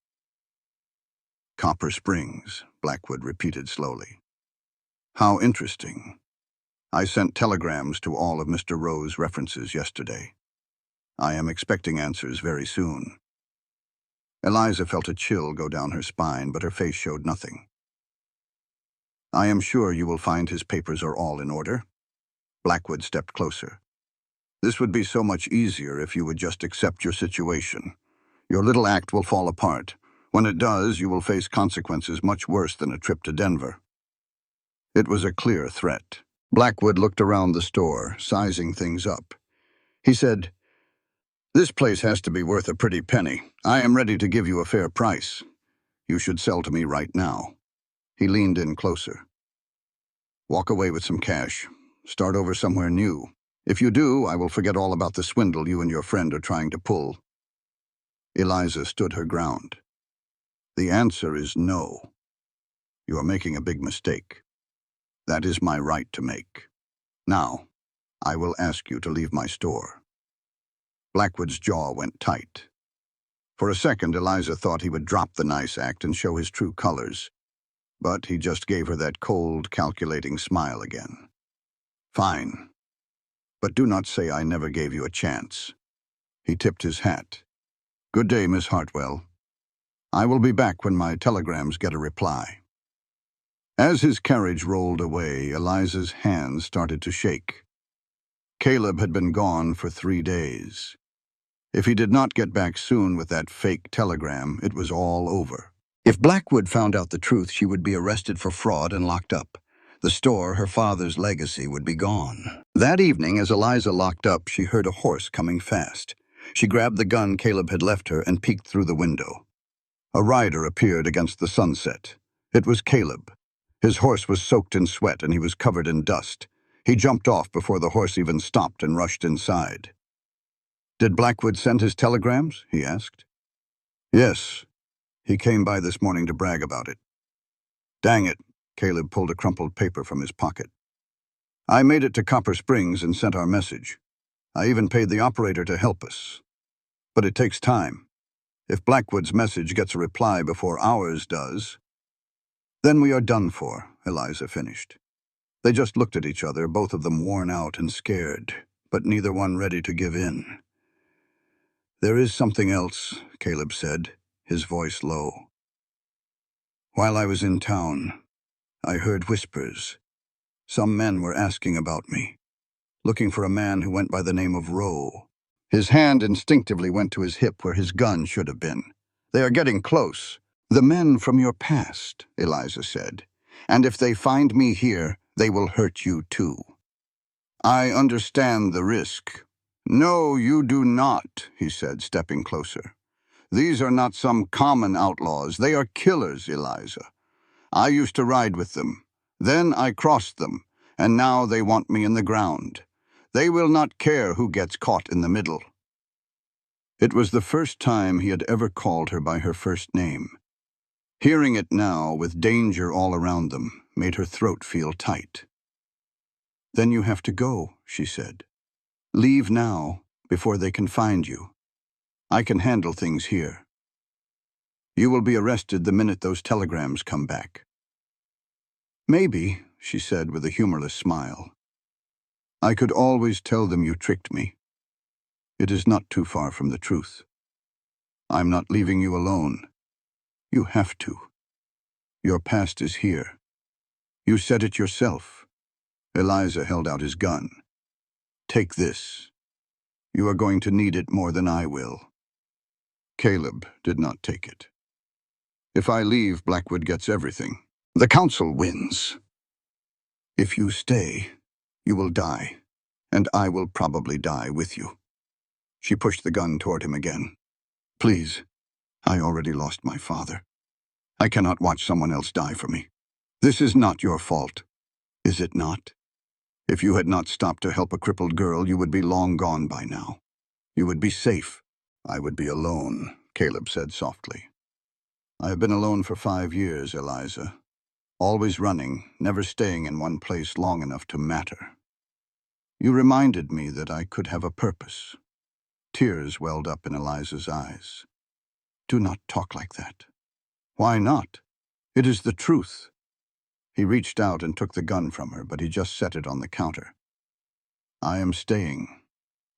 "Copper Springs," Blackwood repeated slowly. "How interesting. I sent telegrams to all of Mr. Rowe's references yesterday. I am expecting answers very soon." Eliza felt a chill go down her spine, but her face showed nothing. "I am sure you will find his papers are all in order." Blackwood stepped closer. "This would be so much easier if you would just accept your situation. Your little act will fall apart. When it does, you will face consequences much worse than a trip to Denver." It was a clear threat. Blackwood looked around the store, sizing things up. He said, "This place has to be worth a pretty penny. I am ready to give you a fair price. You should sell to me right now." He leaned in closer. "Walk away with some cash. Start over somewhere new. If you do, I will forget all about the swindle you and your friend are trying to pull." Eliza stood her ground. "The answer is no. You are making a big mistake. That is my right to make. Now, I will ask you to leave my store." Blackwood's jaw went tight. For a second, Eliza thought he would drop the nice act and show his true colors. But he just gave her that cold, calculating smile again. "Fine. But do not say I never gave you a chance." He tipped his hat. "Good day, Miss Hartwell. I will be back when my telegrams get a reply." As his carriage rolled away, Eliza's hands started to shake. Caleb had been gone for 3 days. If he did not get back soon with that fake telegram, it was all over. If Blackwood found out the truth, she would be arrested for fraud and locked up. The store, her father's legacy, would be gone. That evening, as Eliza locked up, she heard a horse coming fast. She grabbed the gun Caleb had left her and peeked through the window. A rider appeared against the sunset. It was Caleb. His horse was soaked in sweat and he was covered in dust. He jumped off before the horse even stopped and rushed inside. "Did Blackwood send his telegrams?" he asked. "Yes. He came by this morning to brag about it." "Dang it." Caleb pulled a crumpled paper from his pocket. "I made it to Copper Springs and sent our message. I even paid the operator to help us. But it takes time. If Blackwood's message gets a reply before ours does..." "Then we are done for," Eliza finished. They just looked at each other, both of them worn out and scared, but neither one ready to give in. "There is something else," Caleb said, his voice low. "While I was in town, I heard whispers. Some men were asking about me, looking for a man who went by the name of Rowe." His hand instinctively went to his hip where his gun should have been. "They are getting close." "The men from your past," Eliza said. "And if they find me here, they will hurt you too." "I understand the risk." "No, you do not," he said, stepping closer. "These are not some common outlaws. They are killers, Eliza. I used to ride with them. Then I crossed them, and now they want me in the ground. They will not care who gets caught in the middle." It was the first time he had ever called her by her first name. Hearing it now, with danger all around them, made her throat feel tight. "Then you have to go," she said. "Leave now, before they can find you. I can handle things here. You will be arrested the minute those telegrams come back." "Maybe," she said with a humorless smile. "I could always tell them you tricked me. It is not too far from the truth. I'm not leaving you alone. You have to. Your past is here. You said it yourself." Eliza held out his gun. "Take this. You are going to need it more than I will." Caleb did not take it. "If I leave, Blackwood gets everything. The council wins. If you stay, you will die, and I will probably die with you." She pushed the gun toward him again. "Please, I already lost my father. I cannot watch someone else die for me. This is not your fault, is it not? If you had not stopped to help a crippled girl, you would be long gone by now. You would be safe. I would be alone," Caleb said softly. "I have been alone for 5 years, Eliza. Always running, never staying in one place long enough to matter. You reminded me that I could have a purpose." Tears welled up in Eliza's eyes. "Do not talk like that." "Why not? It is the truth." He reached out and took the gun from her, but he just set it on the counter. "I am staying.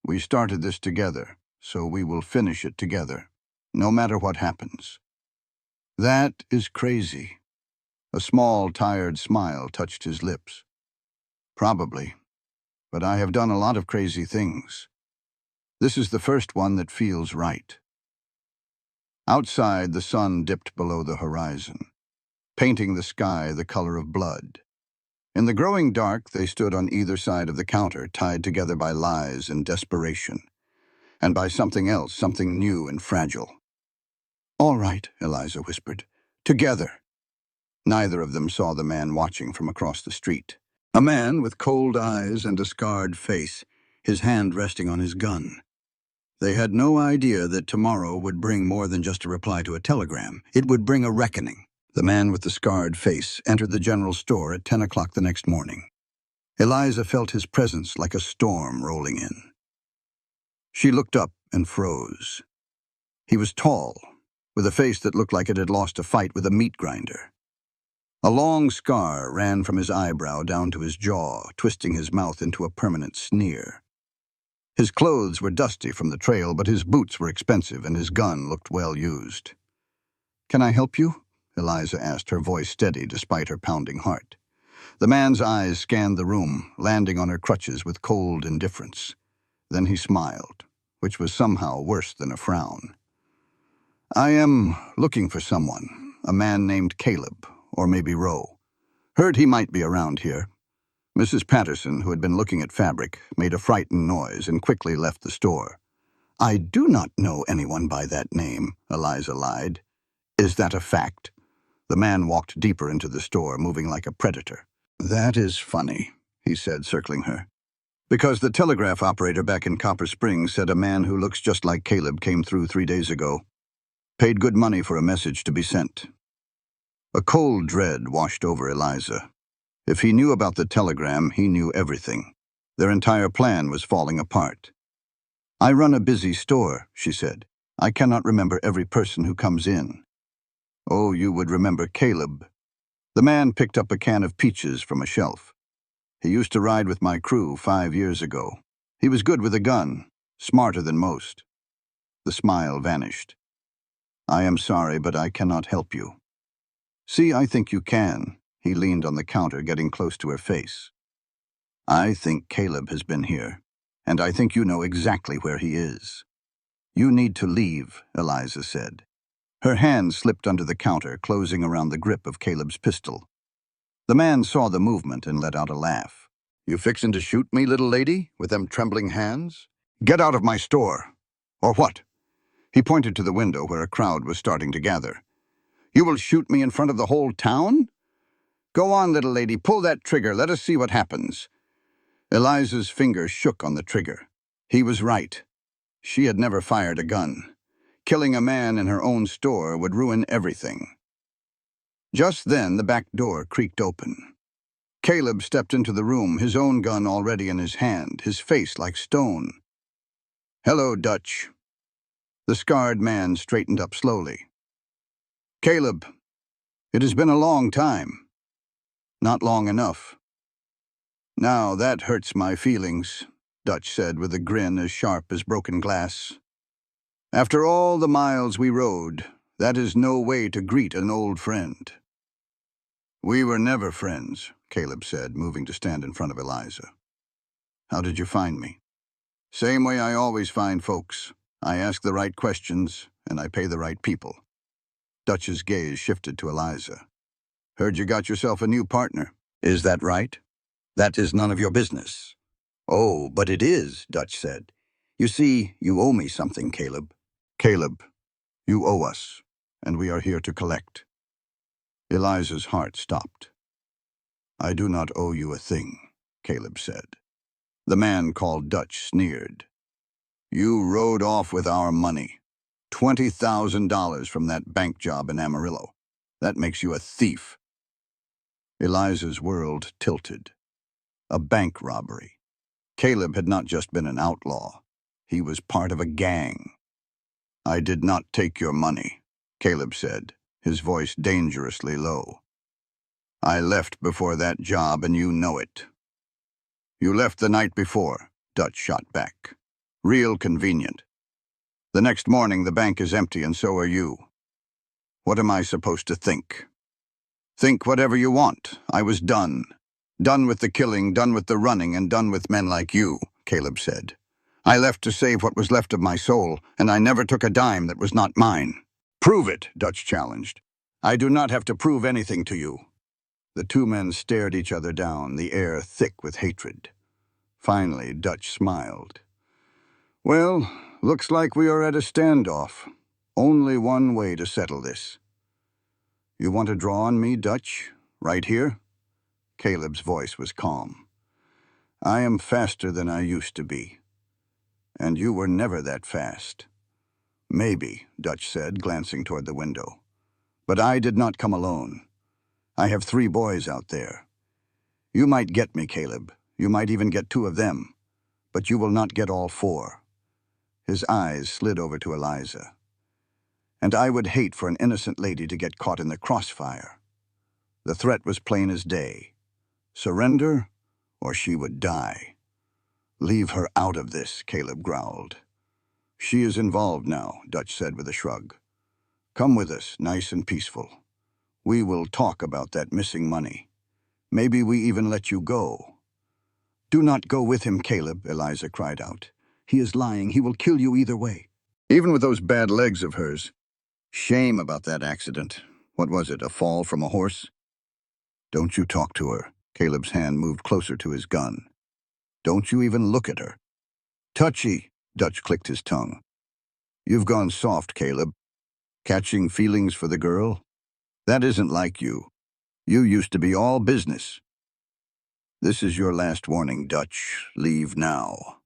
We started this together, so we will finish it together, no matter what happens." "That is crazy." A small, tired smile touched his lips. "Probably, but I have done a lot of crazy things. This is the first one that feels right." Outside, the sun dipped below the horizon, painting the sky the color of blood. In the growing dark, they stood on either side of the counter, tied together by lies and desperation, and by something else, something new and fragile. "All right," Eliza whispered. "Together." Neither of them saw the man watching from across the street. A man with cold eyes and a scarred face, his hand resting on his gun. They had no idea that tomorrow would bring more than just a reply to a telegram. It would bring a reckoning. The man with the scarred face entered the general store at 10 o'clock the next morning. Eliza felt his presence like a storm rolling in. She looked up and froze. He was tall, with a face that looked like it had lost a fight with a meat grinder. A long scar ran from his eyebrow down to his jaw, twisting his mouth into a permanent sneer. His clothes were dusty from the trail, but his boots were expensive and his gun looked well used. "Can I help you?" Eliza asked, her voice steady despite her pounding heart. The man's eyes scanned the room, landing on her crutches with cold indifference. Then he smiled, which was somehow worse than a frown. "I am looking for someone. a man named Caleb, or maybe Roe. Heard he might be around here. Mrs. Patterson, who had been looking at fabric, made a frightened noise and quickly left the store. "I do not know anyone by that name," Eliza lied. "Is that a fact?" The man walked deeper into the store, moving like a predator. "That is funny," he said, circling her. "Because the telegraph operator back in Copper Springs said a man who looks just like Caleb came through 3 days ago. Paid good money for a message to be sent." A cold dread washed over Eliza. If he knew about the telegram, he knew everything. Their entire plan was falling apart. "I run a busy store," she said. "I cannot remember every person who comes in." "Oh, you would remember Caleb." The man picked up a can of peaches from a shelf. "He used to ride with my crew 5 years ago. He was good with a gun, smarter than most." The smile vanished. "I am sorry, but I cannot help you." "See, I think you can." He leaned on the counter, getting close to her face. "I think Caleb has been here, and I think you know exactly where he is." "You need to leave," Eliza said. Her hand slipped under the counter, closing around the grip of Caleb's pistol. The man saw the movement and let out a laugh. "You fixin' to shoot me, little lady, with them trembling hands? Get out of my store. Or what?" He pointed to the window where a crowd was starting to gather. "You will shoot me in front of the whole town? Go on, little lady, pull that trigger. Let us see what happens." Eliza's finger shook on the trigger. He was right. She had never fired a gun. Killing a man in her own store would ruin everything. Just then, the back door creaked open. Caleb stepped into the room, his own gun already in his hand, his face like stone. "Hello, Dutch." The scarred man straightened up slowly. "Caleb, it has been a long time." "Not long enough." "Now that hurts my feelings," Dutch said with a grin as sharp as broken glass. "After all the miles we rode, that is no way to greet an old friend." "We were never friends," Caleb said, moving to stand in front of Eliza. "How did you find me?" "Same way I always find folks. I ask the right questions, and I pay the right people." Dutch's gaze shifted to Eliza. "Heard you got yourself a new partner. Is that right?" "That is none of your business." "Oh, but it is," Dutch said. "You see, you owe me something, Caleb." "Caleb, you owe us, and we are here to collect." Eliza's heart stopped. "I do not owe you a thing," Caleb said. The man called Dutch sneered. "You rode off with our money. $20,000 from that bank job in Amarillo. That makes you a thief." Eliza's world tilted. A bank robbery. Caleb had not just been an outlaw. He was part of a gang. "I did not take your money," Caleb said, his voice dangerously low. "I left before that job, and you know it." "You left the night before," Dutch shot back. "Real convenient. The next morning the bank is empty, and so are you. What am I supposed to think?" "Think whatever you want. I was done. Done with the killing, done with the running, and done with men like you," Caleb said. "I left to save what was left of my soul, and I never took a dime that was not mine." "Prove it," Dutch challenged. "I do not have to prove anything to you." The two men stared each other down, the air thick with hatred. Finally, Dutch smiled. "Well, looks like we are at a standoff. Only one way to settle this." "You want to draw on me, Dutch? Right here?" Caleb's voice was calm. "I am faster than I used to be. And you were never that fast." "Maybe," Dutch said, glancing toward the window. "But I did not come alone. I have 3 boys out there. You might get me, Caleb. You might even get 2 of them. But you will not get all 4. His eyes slid over to Eliza. "And I would hate for an innocent lady to get caught in the crossfire." The threat was plain as day. Surrender, or she would die. "Leave her out of this," Caleb growled. "She is involved now," Dutch said with a shrug. "Come with us, nice and peaceful. We will talk about that missing money. Maybe we even let you go." "Do not go with him, Caleb," Eliza cried out. "He is lying. He will kill you either way." "Even with those bad legs of hers." "Shame about that accident. What was it, a fall from a horse? Don't you talk to her. Caleb's hand moved closer to his gun. Don't you even look at her. Touchy, Dutch clicked his tongue. You've gone soft, Caleb. Catching feelings for the girl? That isn't like you. You used to be all business. This is your last warning, Dutch. Leave now.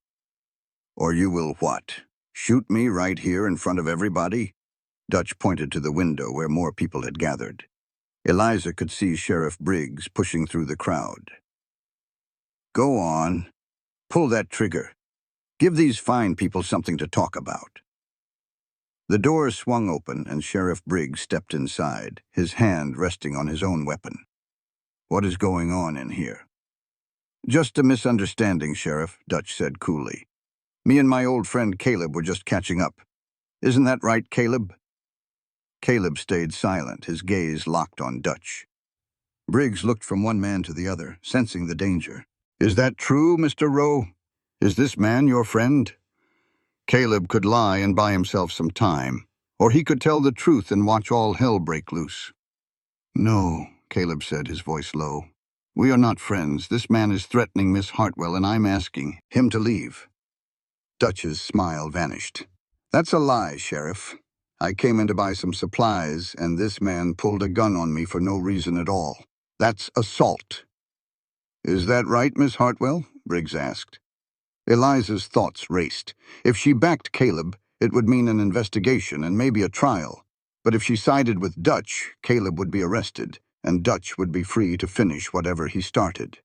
Or you will what? Shoot me right here in front of everybody? Dutch pointed to the window where more people had gathered. Eliza could see Sheriff Briggs pushing through the crowd. Go on. Pull that trigger. Give these fine people something to talk about. The door swung open and Sheriff Briggs stepped inside, his hand resting on his own weapon. What is going on in here? Just a misunderstanding, Sheriff, Dutch said coolly. Me and my old friend Caleb were just catching up. Isn't that right, Caleb? Caleb stayed silent, his gaze locked on Dutch. Briggs looked from one man to the other, sensing the danger. Is that true, Mr. Rowe? Is this man your friend? Caleb could lie and buy himself some time, or he could tell the truth and watch all hell break loose. No, Caleb said, his voice low. We are not friends. This man is threatening Miss Hartwell, and I'm asking him to leave. Dutch's smile vanished. That's a lie, Sheriff. I came in to buy some supplies, and this man pulled a gun on me for no reason at all. That's assault. Is that right, Miss Hartwell? Briggs asked. Eliza's thoughts raced. If she backed Caleb, it would mean an investigation and maybe a trial. But if she sided with Dutch, Caleb would be arrested, and Dutch would be free to finish whatever he started.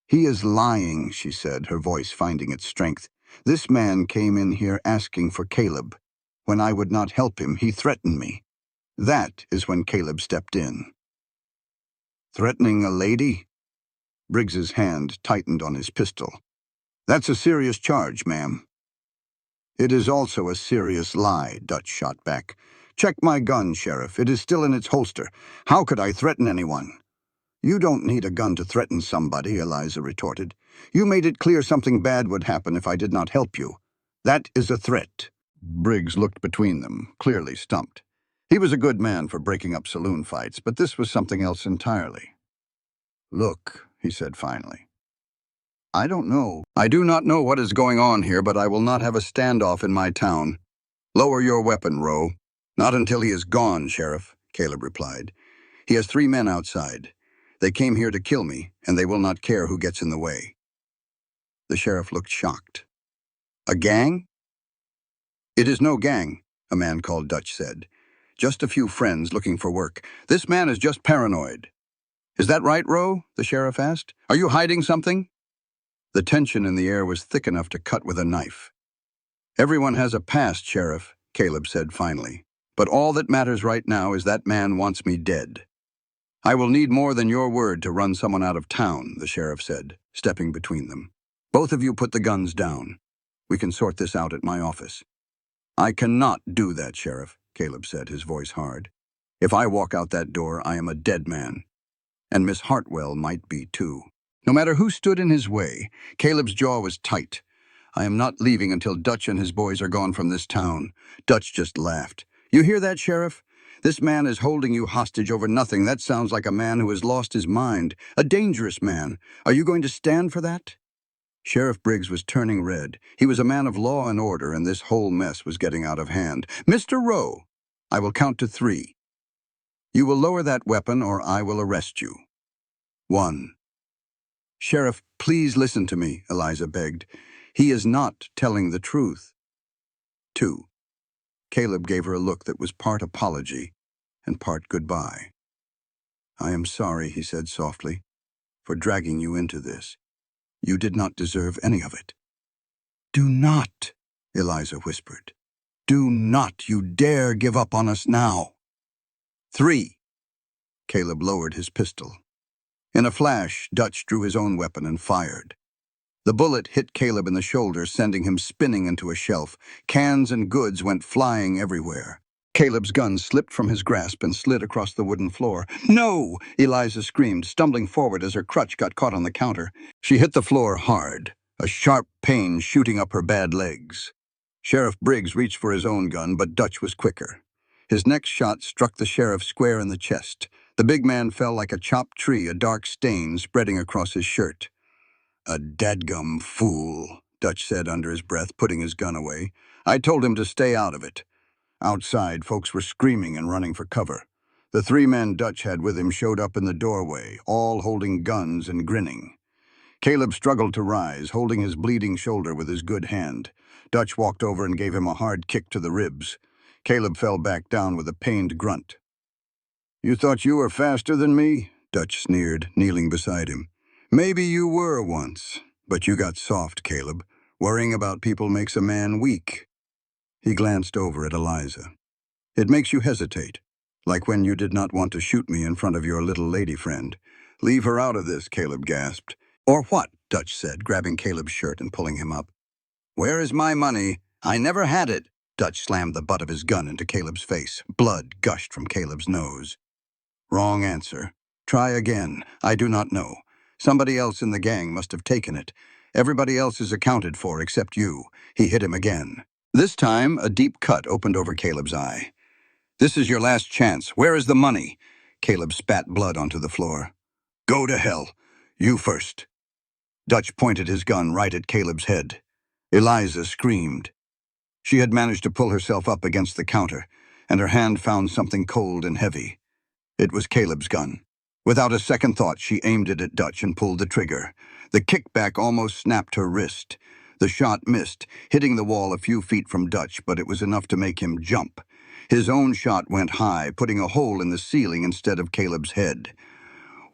He is lying, she said, her voice finding its strength. This man came in here asking for Caleb. When I would not help him, he threatened me. That is when Caleb stepped in. Threatening a lady? Briggs's hand tightened on his pistol. That's a serious charge, ma'am. It is also a serious lie, Dutch shot back. Check my gun, Sheriff. It is still in its holster. How could I threaten anyone? You don't need a gun to threaten somebody, Eliza retorted. You made it clear something bad would happen if I did not help you. That is a threat. Briggs looked between them, clearly stumped. He was a good man for breaking up saloon fights, but this was something else entirely. Look, he said finally. I don't know. I do not know what is going on here, but I will not have a standoff in my town. Lower your weapon, Rowe. Not until he is gone, Sheriff, Caleb replied. He has 3 men outside. They came here to kill me, and they will not care who gets in the way. The sheriff looked shocked. A gang? It is no gang, a man called Dutch said. Just a few friends looking for work. This man is just paranoid. Is that right, Rowe? The sheriff asked. Are you hiding something? The tension in the air was thick enough to cut with a knife. Everyone has a past, Sheriff, Caleb said finally. But all that matters right now is that man wants me dead. I will need more than your word to run someone out of town, the sheriff said, stepping between them. Both of you put the guns down. We can sort this out at my office. I cannot do that, Sheriff, Caleb said, his voice hard. If I walk out that door, I am a dead man. And Miss Hartwell might be too. No matter who stood in his way, Caleb's jaw was tight. I am not leaving until Dutch and his boys are gone from this town. Dutch just laughed. You hear that, Sheriff? This man is holding you hostage over nothing. That sounds like a man who has lost his mind. A dangerous man. Are you going to stand for that? Sheriff Briggs was turning red. He was a man of law and order, and this whole mess was getting out of hand. Mr. Rowe, I will count to 3. You will lower that weapon or I will arrest you. 1. Sheriff, please listen to me, Eliza begged. He is not telling the truth. 2. Caleb gave her a look that was part apology and part goodbye. I am sorry, he said softly, for dragging you into this. You did not deserve any of it. Do not, Eliza whispered. Do not you dare give up on us now. 3. Caleb lowered his pistol. In a flash, Dutch drew his own weapon and fired. The bullet hit Caleb in the shoulder, sending him spinning into a shelf. Cans and goods went flying everywhere. Caleb's gun slipped from his grasp and slid across the wooden floor. No! Eliza screamed, stumbling forward as her crutch got caught on the counter. She hit the floor hard, a sharp pain shooting up her bad legs. Sheriff Briggs reached for his own gun, but Dutch was quicker. His next shot struck the sheriff square in the chest. The big man fell like a chopped tree, a dark stain spreading across his shirt. "A dadgum fool," Dutch said under his breath, putting his gun away. "I told him to stay out of it." Outside, folks were screaming and running for cover. The 3 men Dutch had with him showed up in the doorway, all holding guns and grinning. Caleb struggled to rise, holding his bleeding shoulder with his good hand. Dutch walked over and gave him a hard kick to the ribs. Caleb fell back down with a pained grunt. "You thought you were faster than me?" Dutch sneered, kneeling beside him. "Maybe you were once, but you got soft, Caleb. Worrying about people makes a man weak." He glanced over at Eliza. "It makes you hesitate, like when you did not want to shoot me in front of your little lady friend." "Leave her out of this," Caleb gasped. "Or what?" Dutch said, grabbing Caleb's shirt and pulling him up. "Where is my money? I never had it." Dutch slammed the butt of his gun into Caleb's face. Blood gushed from Caleb's nose. "Wrong answer. Try again. I do not know. Somebody else in the gang must have taken it. Everybody else is accounted for except you." He hit him again. This time, a deep cut opened over Caleb's eye. "This is your last chance. Where is the money?" Caleb spat blood onto the floor. "Go to hell. You first." Dutch pointed his gun right at Caleb's head. Eliza screamed. She had managed to pull herself up against the counter, and her hand found something cold and heavy. It was Caleb's gun. Without a second thought, she aimed it at Dutch and pulled the trigger. The kickback almost snapped her wrist. The shot missed, hitting the wall a few feet from Dutch, but it was enough to make him jump. His own shot went high, putting a hole in the ceiling instead of Caleb's head.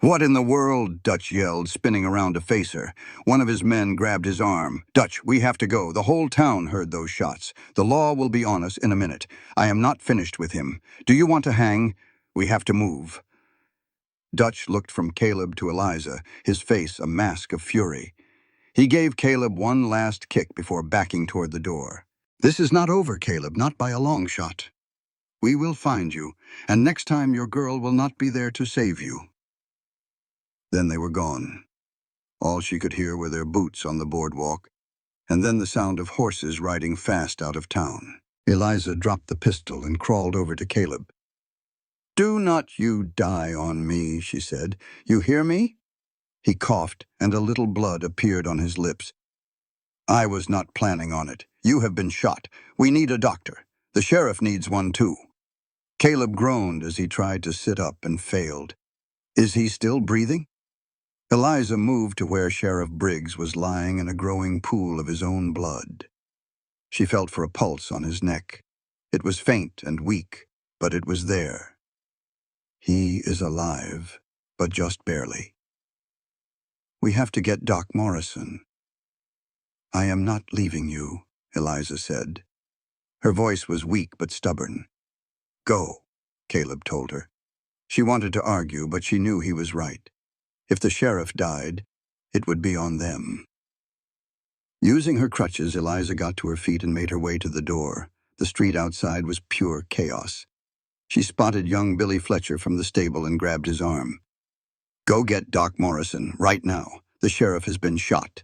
"What in the world?" Dutch yelled, spinning around to face her. One of his men grabbed his arm. "Dutch, we have to go. The whole town heard those shots. The law will be on us in a minute. I am not finished with him. Do you want to hang? We have to move." Dutch looked from Caleb to Eliza, his face a mask of fury. He gave Caleb one last kick before backing toward the door. "This is not over, Caleb, not by a long shot. We will find you, and next time your girl will not be there to save you." Then they were gone. All she could hear were their boots on the boardwalk, and then the sound of horses riding fast out of town. Eliza dropped the pistol and crawled over to Caleb. "Do not you die on me," she said. "You hear me?" He coughed, and a little blood appeared on his lips. "I was not planning on it. You have been shot. We need a doctor. The sheriff needs one too." Caleb groaned as he tried to sit up and failed. "Is he still breathing?" Eliza moved to where Sheriff Briggs was lying in a growing pool of his own blood. She felt for a pulse on his neck. It was faint and weak, but it was there. "He is alive, but just barely. We have to get Doc Morrison." "I am not leaving you," Eliza said. Her voice was weak but stubborn. "Go," Caleb told her. She wanted to argue, but she knew he was right. If the sheriff died, it would be on them. Using her crutches, Eliza got to her feet and made her way to the door. The street outside was pure chaos. She spotted young Billy Fletcher from the stable and grabbed his arm. "Go get Doc Morrison, right now. The sheriff has been shot."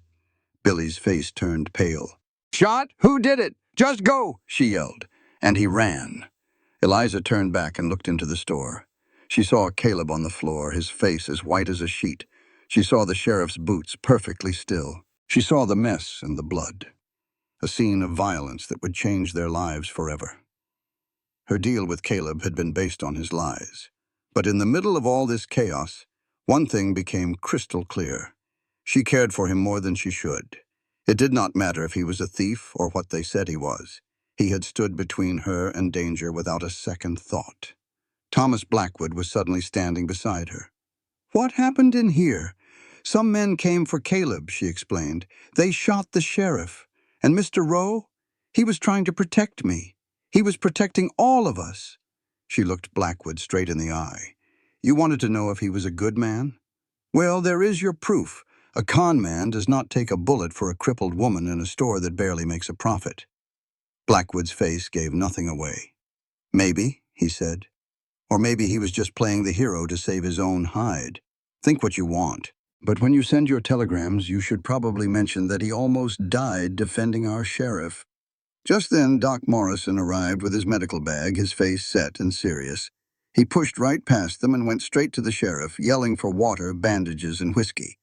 Billy's face turned pale. "Shot? Who did it? Just go!" she yelled, and he ran. Eliza turned back and looked into the store. She saw Caleb on the floor, his face as white as a sheet. She saw the sheriff's boots perfectly still. She saw the mess and the blood. A scene of violence that would change their lives forever. Her deal with Caleb had been based on his lies. But in the middle of all this chaos, one thing became crystal clear. She cared for him more than she should. It did not matter if he was a thief or what they said he was. He had stood between her and danger without a second thought. Thomas Blackwood was suddenly standing beside her. "What happened in here?" "Some men came for Caleb," she explained. "They shot the sheriff. And Mr. Rowe? He was trying to protect me. He was protecting all of us." She looked Blackwood straight in the eye. "You wanted to know if he was a good man? Well, there is your proof. A con man does not take a bullet for a crippled woman in a store that barely makes a profit." Blackwood's face gave nothing away. "Maybe," he said. "Or maybe he was just playing the hero to save his own hide. Think what you want. But when you send your telegrams, you should probably mention that he almost died defending our sheriff." Just then, Doc Morrison arrived with his medical bag, his face set and serious. He pushed right past them and went straight to the sheriff, yelling for water, bandages, and whiskey.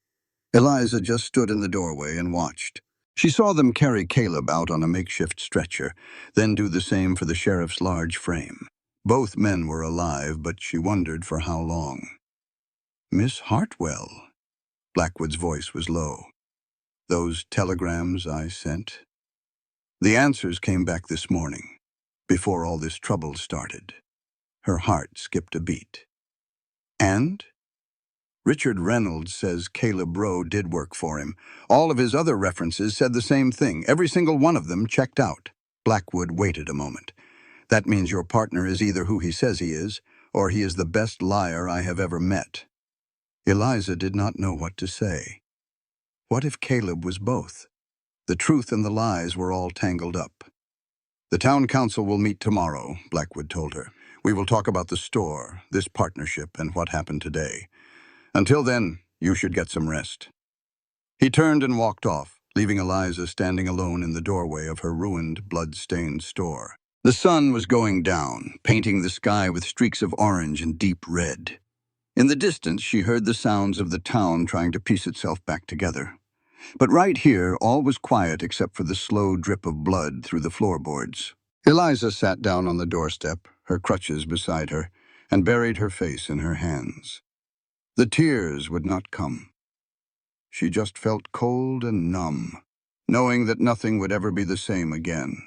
Eliza just stood in the doorway and watched. She saw them carry Caleb out on a makeshift stretcher, then do the same for the sheriff's large frame. Both men were alive, but she wondered for how long. "Miss Hartwell," Blackwood's voice was low. "Those telegrams I sent?" "The answers came back this morning, before all this trouble started." Her heart skipped a beat. "And?" "Richard Reynolds says Caleb Rowe did work for him. All of his other references said the same thing. Every single one of them checked out." Blackwood waited a moment. "That means your partner is either who he says he is, or he is the best liar I have ever met." Eliza did not know what to say. What if Caleb was both? The truth and the lies were all tangled up. "The town council will meet tomorrow," Blackwood told her. "We will talk about the store, this partnership, and what happened today. Until then, you should get some rest." He turned and walked off, leaving Eliza standing alone in the doorway of her ruined, blood-stained store. The sun was going down, painting the sky with streaks of orange and deep red. In the distance, she heard the sounds of the town trying to piece itself back together. But right here, all was quiet except for the slow drip of blood through the floorboards. Eliza sat down on the doorstep, her crutches beside her, and buried her face in her hands. The tears would not come. She just felt cold and numb, knowing that nothing would ever be the same again.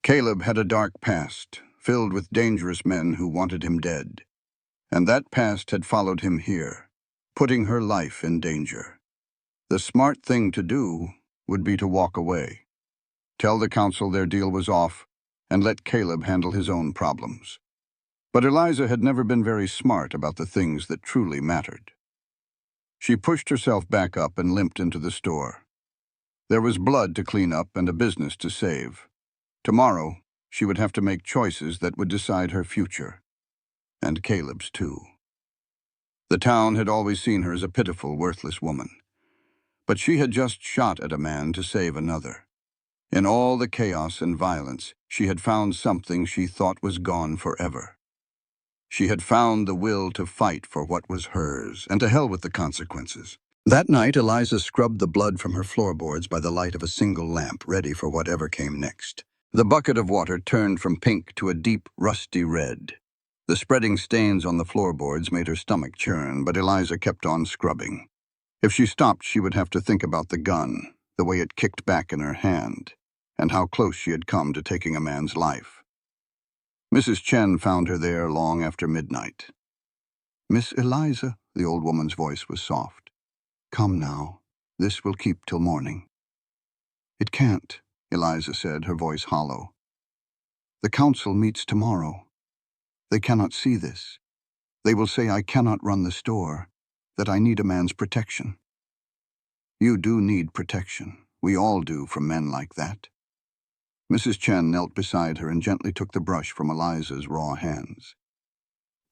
Caleb had a dark past, filled with dangerous men who wanted him dead. And that past had followed him here, putting her life in danger. The smart thing to do would be to walk away, tell the council their deal was off, and let Caleb handle his own problems. But Eliza had never been very smart about the things that truly mattered. She pushed herself back up and limped into the store. There was blood to clean up and a business to save. Tomorrow, she would have to make choices that would decide her future, and Caleb's too. The town had always seen her as a pitiful, worthless woman. But she had just shot at a man to save another. In all the chaos and violence, she had found something she thought was gone forever. She had found the will to fight for what was hers, and to hell with the consequences. That night, Eliza scrubbed the blood from her floorboards by the light of a single lamp, ready for whatever came next. The bucket of water turned from pink to a deep, rusty red. The spreading stains on the floorboards made her stomach churn, but Eliza kept on scrubbing. If she stopped, she would have to think about the gun, the way it kicked back in her hand, and how close she had come to taking a man's life. Mrs. Chen found her there long after midnight. "Miss Eliza," the old woman's voice was soft. "Come now. This will keep till morning." "It can't," Eliza said, her voice hollow. "The council meets tomorrow. They cannot see this. They will say I cannot run the store, that I need a man's protection." "You do need protection. We all do from men like that." Mrs. Chen knelt beside her and gently took the brush from Eliza's raw hands.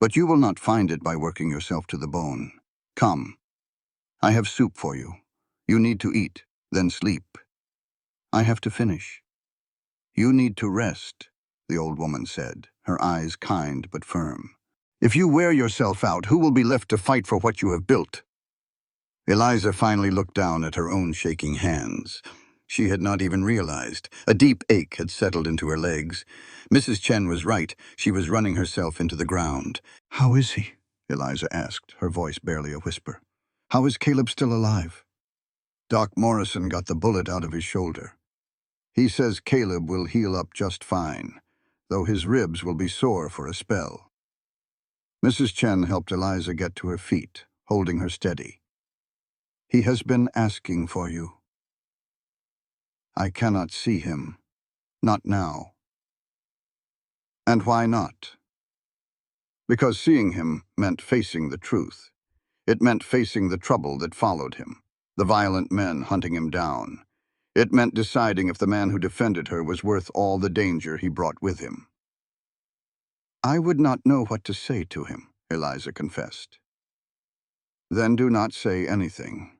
"But you will not find it by working yourself to the bone. Come. I have soup for you. You need to eat, then sleep. I have to finish." "You need to rest," the old woman said, her eyes kind but firm. "If you wear yourself out, who will be left to fight for what you have built?" Eliza finally looked down at her own shaking hands. She had not even realized. A deep ache had settled into her legs. Mrs. Chen was right. She was running herself into the ground. "How is he?" Eliza asked, her voice barely a whisper. "How is Caleb still alive?" "Doc Morrison got the bullet out of his shoulder. He says Caleb will heal up just fine, though his ribs will be sore for a spell." Mrs. Chen helped Eliza get to her feet, holding her steady. "He has been asking for you." "I cannot see him. Not now." "And why not?" "Because seeing him meant facing the truth. It meant facing the trouble that followed him, the violent men hunting him down. It meant deciding if the man who defended her was worth all the danger he brought with him." "I would not know what to say to him," Eliza confessed. "Then do not say anything.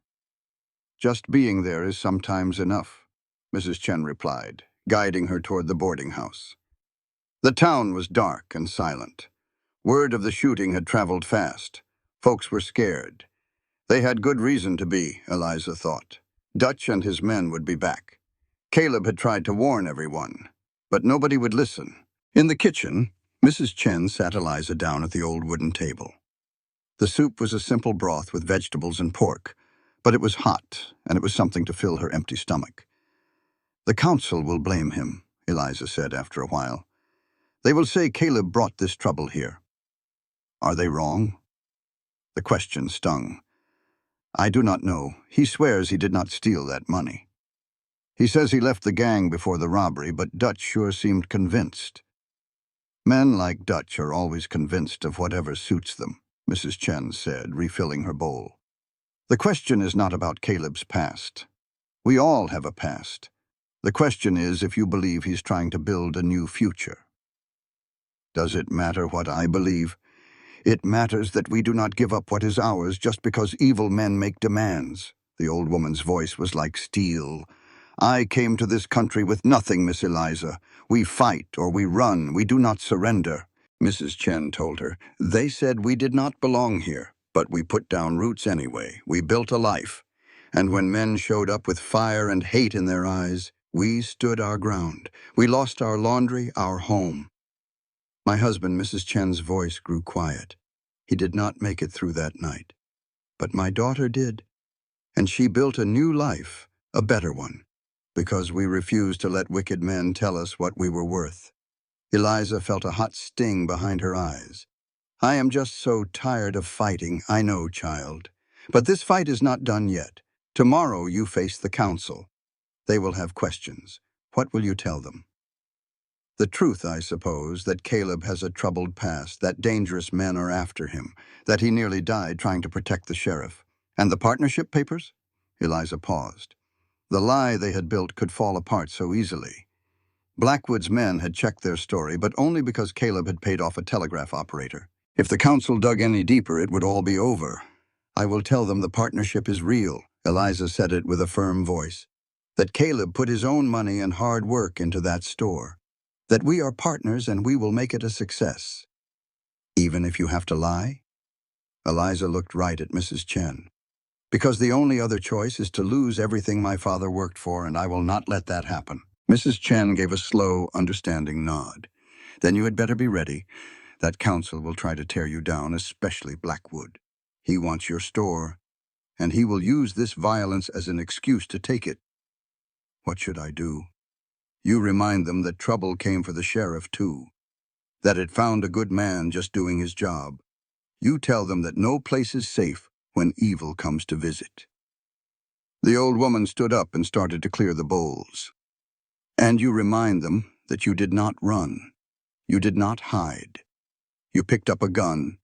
Just being there is sometimes enough," Mrs. Chen replied, guiding her toward the boarding house. The town was dark and silent. Word of the shooting had traveled fast. Folks were scared. They had good reason to be, Eliza thought. Dutch and his men would be back. Caleb had tried to warn everyone, but nobody would listen. In the kitchen, Mrs. Chen sat Eliza down at the old wooden table. The soup was a simple broth with vegetables and pork, but it was hot, and it was something to fill her empty stomach. "The council will blame him," Eliza said after a while. "They will say Caleb brought this trouble here." "Are they wrong?" The question stung. "I do not know. He swears he did not steal that money. He says he left the gang before the robbery, but Dutch sure seemed convinced." "Men like Dutch are always convinced of whatever suits them," Mrs. Chen said, refilling her bowl. "The question is not about Caleb's past. We all have a past. The question is if you believe he's trying to build a new future." "Does it matter what I believe? It matters that we do not give up what is ours just because evil men make demands." The old woman's voice was like steel. "I came to this country with nothing, Miss Eliza. We fight or we run. We do not surrender," Mrs. Chen told her. "They said we did not belong here, but we put down roots anyway. We built a life. And when men showed up with fire and hate in their eyes, we stood our ground. We lost our laundry, our home." My husband, Mrs. Chen's voice grew quiet. He did not make it through that night. But my daughter did. And she built a new life, a better one, because we refused to let wicked men tell us what we were worth. Eliza felt a hot sting behind her eyes. "I am just so tired of fighting, I know, child. But this fight is not done yet. Tomorrow you face the council. They will have questions. What will you tell them?" "The truth, I suppose, that Caleb has a troubled past, that dangerous men are after him, that he nearly died trying to protect the sheriff. And the partnership papers?" Eliza paused. The lie they had built could fall apart so easily. Blackwood's men had checked their story, but only because Caleb had paid off a telegraph operator. If the council dug any deeper, it would all be over. "I will tell them the partnership is real," Eliza said it with a firm voice. "That Caleb put his own money and hard work into that store. That we are partners and we will make it a success." "Even if you have to lie?" Eliza looked right at Mrs. Chen. "Because the only other choice is to lose everything my father worked for, and I will not let that happen." Mrs. Chen gave a slow, understanding nod. "Then you had better be ready. That council will try to tear you down, especially Blackwood. He wants your store, and he will use this violence as an excuse to take it." "What should I do?" "You remind them that trouble came for the sheriff, too. That it found a good man just doing his job. You tell them that no place is safe when evil comes to visit." The old woman stood up and started to clear the bowls. "And you remind them that you did not run. You did not hide. You picked up a gun,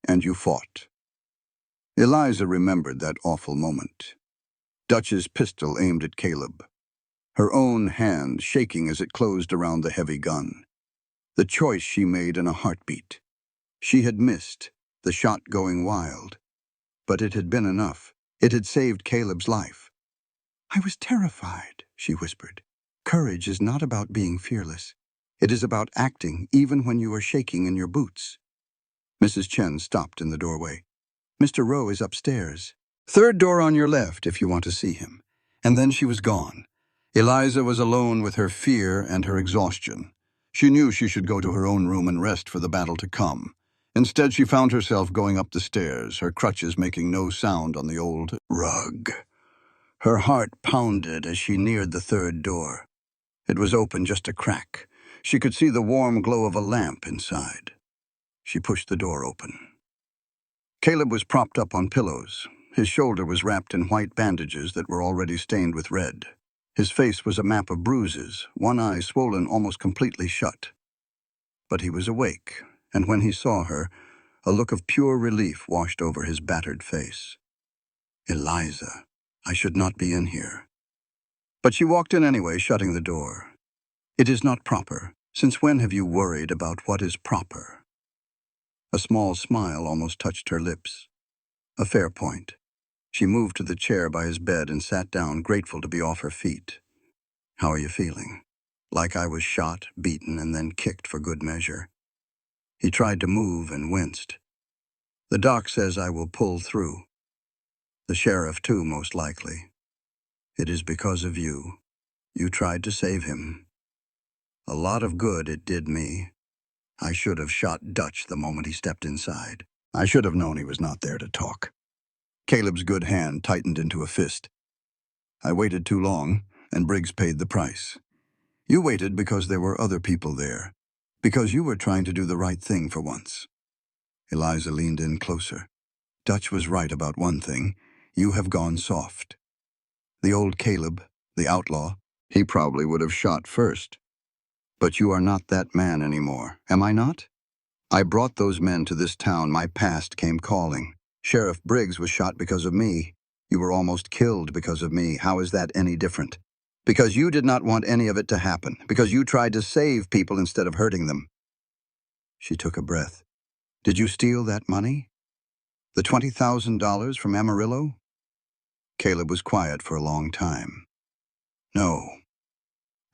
and you fought." Eliza remembered that awful moment. Dutch's pistol aimed at Caleb. Her own hand shaking as it closed around the heavy gun. The choice she made in a heartbeat. She had missed, the shot going wild. But it had been enough. It had saved Caleb's life. "I was terrified," she whispered. "Courage is not about being fearless. It is about acting even when you are shaking in your boots." Mrs. Chen stopped in the doorway. "Mr. Rowe is upstairs. Third door on your left if you want to see him." And then she was gone. Eliza was alone with her fear and her exhaustion. She knew she should go to her own room and rest for the battle to come. Instead, she found herself going up the stairs, her crutches making no sound on the old rug. Her heart pounded as she neared the third door. It was open just a crack. She could see the warm glow of a lamp inside. She pushed the door open. Caleb was propped up on pillows. His shoulder was wrapped in white bandages that were already stained with red. His face was a map of bruises, one eye swollen almost completely shut. But he was awake, and when he saw her, a look of pure relief washed over his battered face. "Eliza, I should not be in here." But she walked in anyway, shutting the door. "It is not proper. Since when have you worried about what is proper?" A small smile almost touched her lips. A fair point. She moved to the chair by his bed and sat down, grateful to be off her feet. "How are you feeling?" like I was shot, beaten, and then kicked for good measure. He tried to move and winced. The doc says I will pull through. The sheriff, too, most likely. It is because of you. You tried to save him. A lot of good it did me. I should have shot Dutch the moment he stepped inside. I should have known he was not there to talk. Caleb's good hand tightened into a fist. I waited too long, and Briggs paid the price. You waited because there were other people there, because you were trying to do the right thing for once. Eliza leaned in closer. Dutch was right about one thing. You have gone soft. The old Caleb, the outlaw, he probably would have shot first. But you are not that man anymore, am I not? I brought those men to this town. My past came calling. Sheriff Briggs was shot because of me. You were almost killed because of me. How is that any different? Because you did not want any of it to happen. Because you tried to save people instead of hurting them. She took a breath. Did you steal that money? The $20,000 from Amarillo? Caleb was quiet for a long time. No.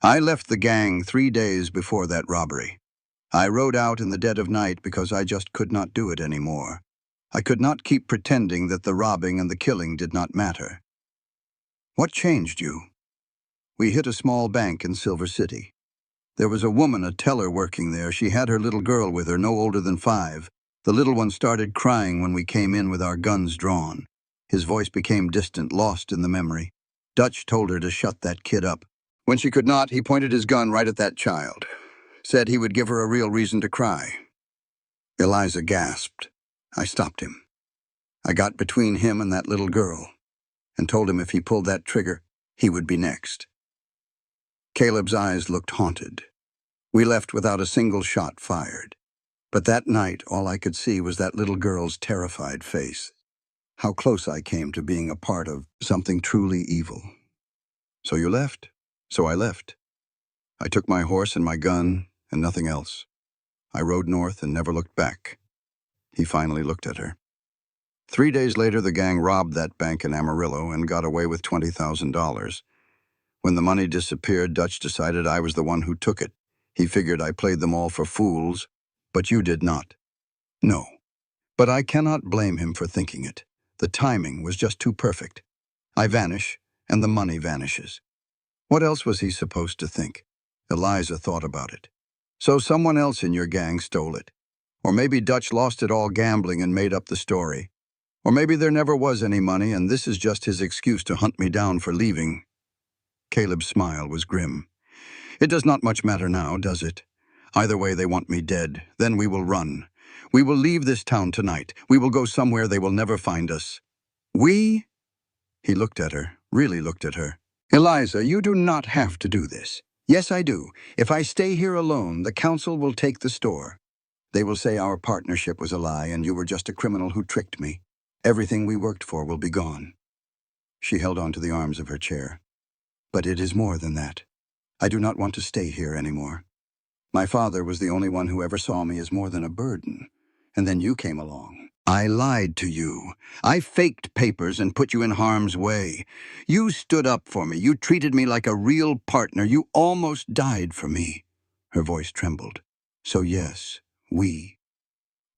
I left the gang 3 days before that robbery. I rode out in the dead of night because I just could not do it anymore. I could not keep pretending that the robbing and the killing did not matter. What changed you? We hit a small bank in Silver City. There was a woman, a teller, working there. She had her little girl with her, no older than 5. The little one started crying when we came in with our guns drawn. His voice became distant, lost in the memory. Dutch told her to shut that kid up. When she could not, he pointed his gun right at that child. Said he would give her a real reason to cry. Eliza gasped. I stopped him. I got between him and that little girl, and told him if he pulled that trigger, he would be next. Caleb's eyes looked haunted. We left without a single shot fired. But that night, all I could see was that little girl's terrified face. How close I came to being a part of something truly evil. So you left? So I left. I took my horse and my gun and nothing else. I rode north and never looked back. He finally looked at her. 3 days later, the gang robbed that bank in Amarillo and got away with $20,000. When the money disappeared, Dutch decided I was the one who took it. He figured I played them all for fools, but you did not. No. But I cannot blame him for thinking it. The timing was just too perfect. I vanish, and the money vanishes. What else was he supposed to think? Eliza thought about it. So someone else in your gang stole it. Or maybe Dutch lost it all gambling and made up the story. Or maybe there never was any money, and this is just his excuse to hunt me down for leaving. Caleb's smile was grim. It does not much matter now, does it? Either way, they want me dead. Then we will run. We will leave this town tonight. We will go somewhere they will never find us. We? He looked at her, really looked at her. Eliza, you do not have to do this. Yes, I do. If I stay here alone, the council will take the store. They will say our partnership was a lie and you were just a criminal who tricked me. Everything we worked for will be gone. She held on to the arms of her chair. But it is more than that. I do not want to stay here anymore. My father was the only one who ever saw me as more than a burden. And then you came along. I lied to you. I faked papers and put you in harm's way. You stood up for me. You treated me like a real partner. You almost died for me. Her voice trembled. So yes, we.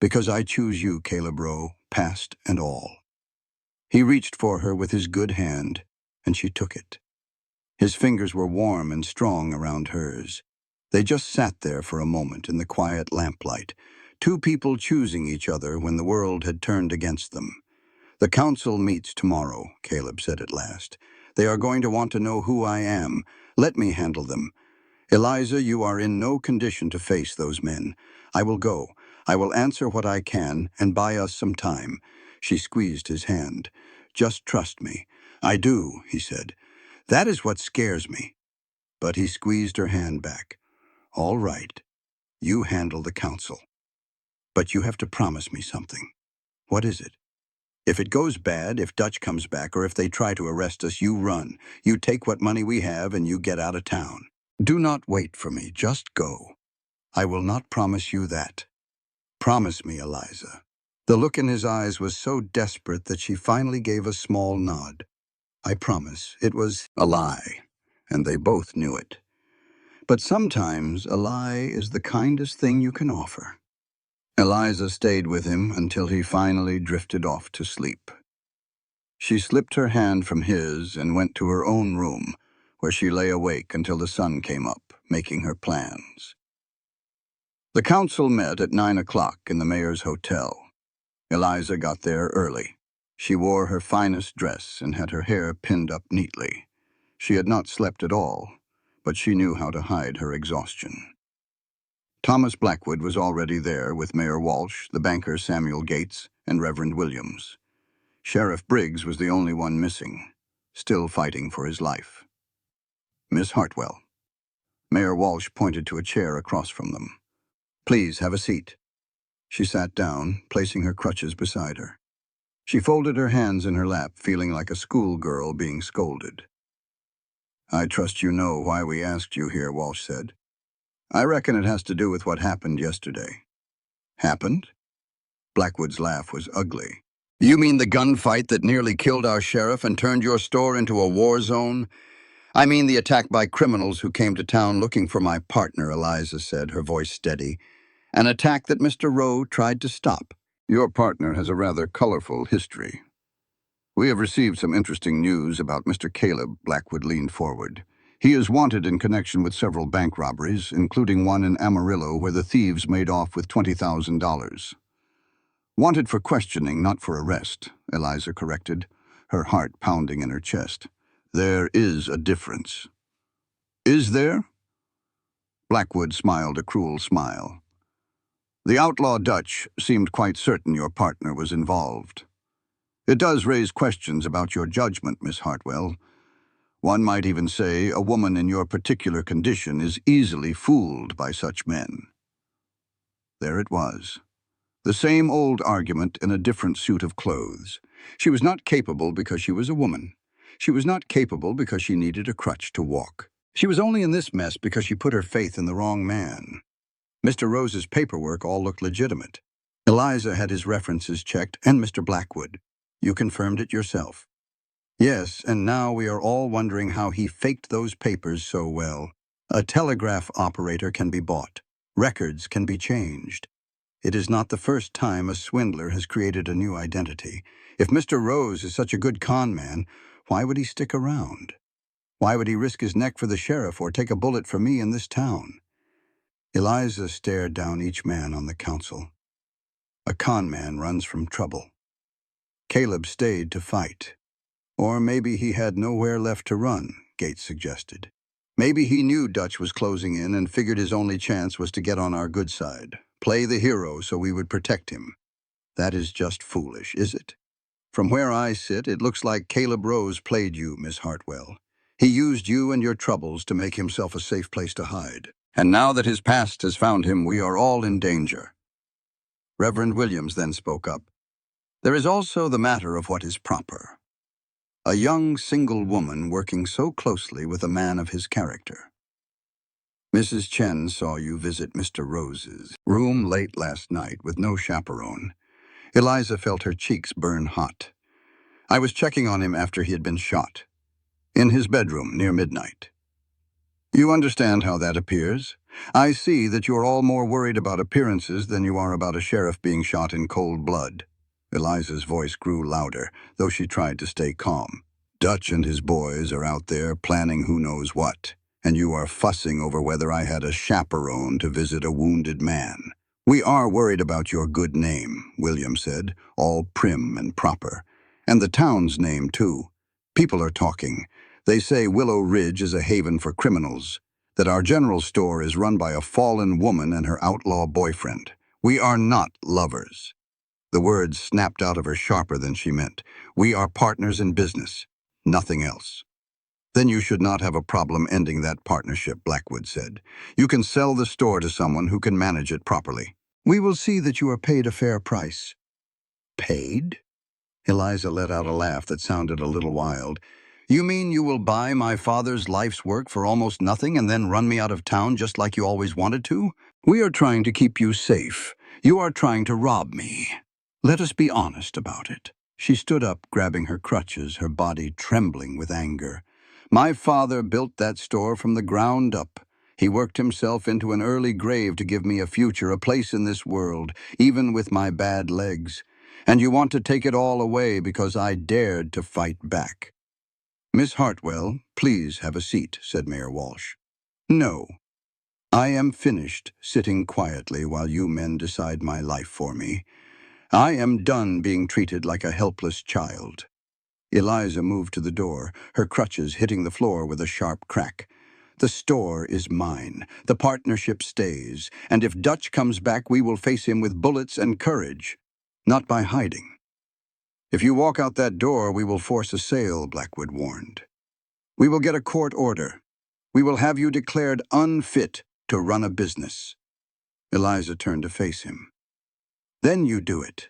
Because I choose you, Caleb Rowe, past and all. He reached for her with his good hand, and she took it. His fingers were warm and strong around hers. They just sat there for a moment in the quiet lamplight, two people choosing each other when the world had turned against them. The council meets tomorrow, Caleb said at last. They are going to want to know who I am. Let me handle them. Eliza, you are in no condition to face those men. I will go. I will answer what I can and buy us some time. She squeezed his hand. Just trust me. I do, he said. That is what scares me. But he squeezed her hand back. All right. You handle the council. But you have to promise me something. What is it? If it goes bad, if Dutch comes back, or if they try to arrest us, you run. You take what money we have and you get out of town. Do not wait for me. Just go. I will not promise you that. Promise me, Eliza. The look in his eyes was so desperate that she finally gave a small nod. I promise. It was a lie, and they both knew it. But sometimes a lie is the kindest thing you can offer. Eliza stayed with him until he finally drifted off to sleep. She slipped her hand from his and went to her own room, where she lay awake until the sun came up, making her plans. The council met at 9 o'clock in the mayor's hotel. Eliza got there early. She wore her finest dress and had her hair pinned up neatly. She had not slept at all, but she knew how to hide her exhaustion. Thomas Blackwood was already there with Mayor Walsh, the banker Samuel Gates, and Reverend Williams. Sheriff Briggs was the only one missing, still fighting for his life. Miss Hartwell. Mayor Walsh pointed to a chair across from them. Please have a seat. She sat down, placing her crutches beside her. She folded her hands in her lap, feeling like a schoolgirl being scolded. I trust you know why we asked you here, Walsh said. I reckon it has to do with what happened yesterday. Happened? Blackwood's laugh was ugly. You mean the gunfight that nearly killed our sheriff and turned your store into a war zone? I mean the attack by criminals who came to town looking for my partner, Eliza said, her voice steady. An attack that Mr. Rowe tried to stop. Your partner has a rather colorful history. We have received some interesting news about Mr. Caleb, Blackwood leaned forward. He is wanted in connection with several bank robberies, including one in Amarillo where the thieves made off with $20,000. Wanted for questioning, not for arrest, Eliza corrected, her heart pounding in her chest. There is a difference. Is there? Blackwood smiled a cruel smile. The outlaw Dutch seemed quite certain your partner was involved. It does raise questions about your judgment, Miss Hartwell. One might even say a woman in your particular condition is easily fooled by such men. There it was. The same old argument in a different suit of clothes. She was not capable because she was a woman. She was not capable because she needed a crutch to walk. She was only in this mess because she put her faith in the wrong man. Mr. Rose's paperwork all looked legitimate. Eliza had his references checked, and Mr. Blackwood. You confirmed it yourself. Yes, and now we are all wondering how he faked those papers so well. A telegraph operator can be bought. Records can be changed. It is not the first time a swindler has created a new identity. If Mr. Rose is such a good con man, why would he stick around? Why would he risk his neck for the sheriff or take a bullet for me in this town? Eliza stared down each man on the council. A con man runs from trouble. Caleb stayed to fight. Or maybe he had nowhere left to run, Gates suggested. Maybe he knew Dutch was closing in and figured his only chance was to get on our good side. Play the hero so we would protect him. That is just foolish, is it? From where I sit, it looks like Caleb Rose played you, Miss Hartwell. He used you and your troubles to make himself a safe place to hide. And now that his past has found him, we are all in danger. Reverend Williams then spoke up. There is also the matter of what is proper. A young single woman working so closely with a man of his character. Mrs. Chen saw you visit Mr. Rose's room late last night with no chaperone. Eliza felt her cheeks burn hot. I was checking on him after he had been shot. In his bedroom near midnight. You understand how that appears? I see that you are all more worried about appearances than you are about a sheriff being shot in cold blood. Eliza's voice grew louder, though she tried to stay calm. Dutch and his boys are out there planning who knows what, and you are fussing over whether I had a chaperone to visit a wounded man. We are worried about your good name, William said, all prim and proper. And the town's name, too. People are talking. They say Willow Ridge is a haven for criminals, that our general store is run by a fallen woman and her outlaw boyfriend. We are not lovers. The words snapped out of her sharper than she meant. We are partners in business, nothing else. Then you should not have a problem ending that partnership, Blackwood said. You can sell the store to someone who can manage it properly. We will see that you are paid a fair price. Paid? Eliza let out a laugh that sounded a little wild. You mean you will buy my father's life's work for almost nothing and then run me out of town just like you always wanted to? We are trying to keep you safe. You are trying to rob me. Let us be honest about it. She stood up, grabbing her crutches, her body trembling with anger. My father built that store from the ground up. He worked himself into an early grave to give me a future, a place in this world, even with my bad legs. And you want to take it all away because I dared to fight back. Miss Hartwell, please have a seat, said Mayor Walsh. No. I am finished sitting quietly while you men decide my life for me. I am done being treated like a helpless child. Eliza moved to the door, her crutches hitting the floor with a sharp crack. The store is mine. The partnership stays. And if Dutch comes back, we will face him with bullets and courage, not by hiding. If you walk out that door, we will force a sale, Blackwood warned. We will get a court order. We will have you declared unfit to run a business. Eliza turned to face him. Then you do it.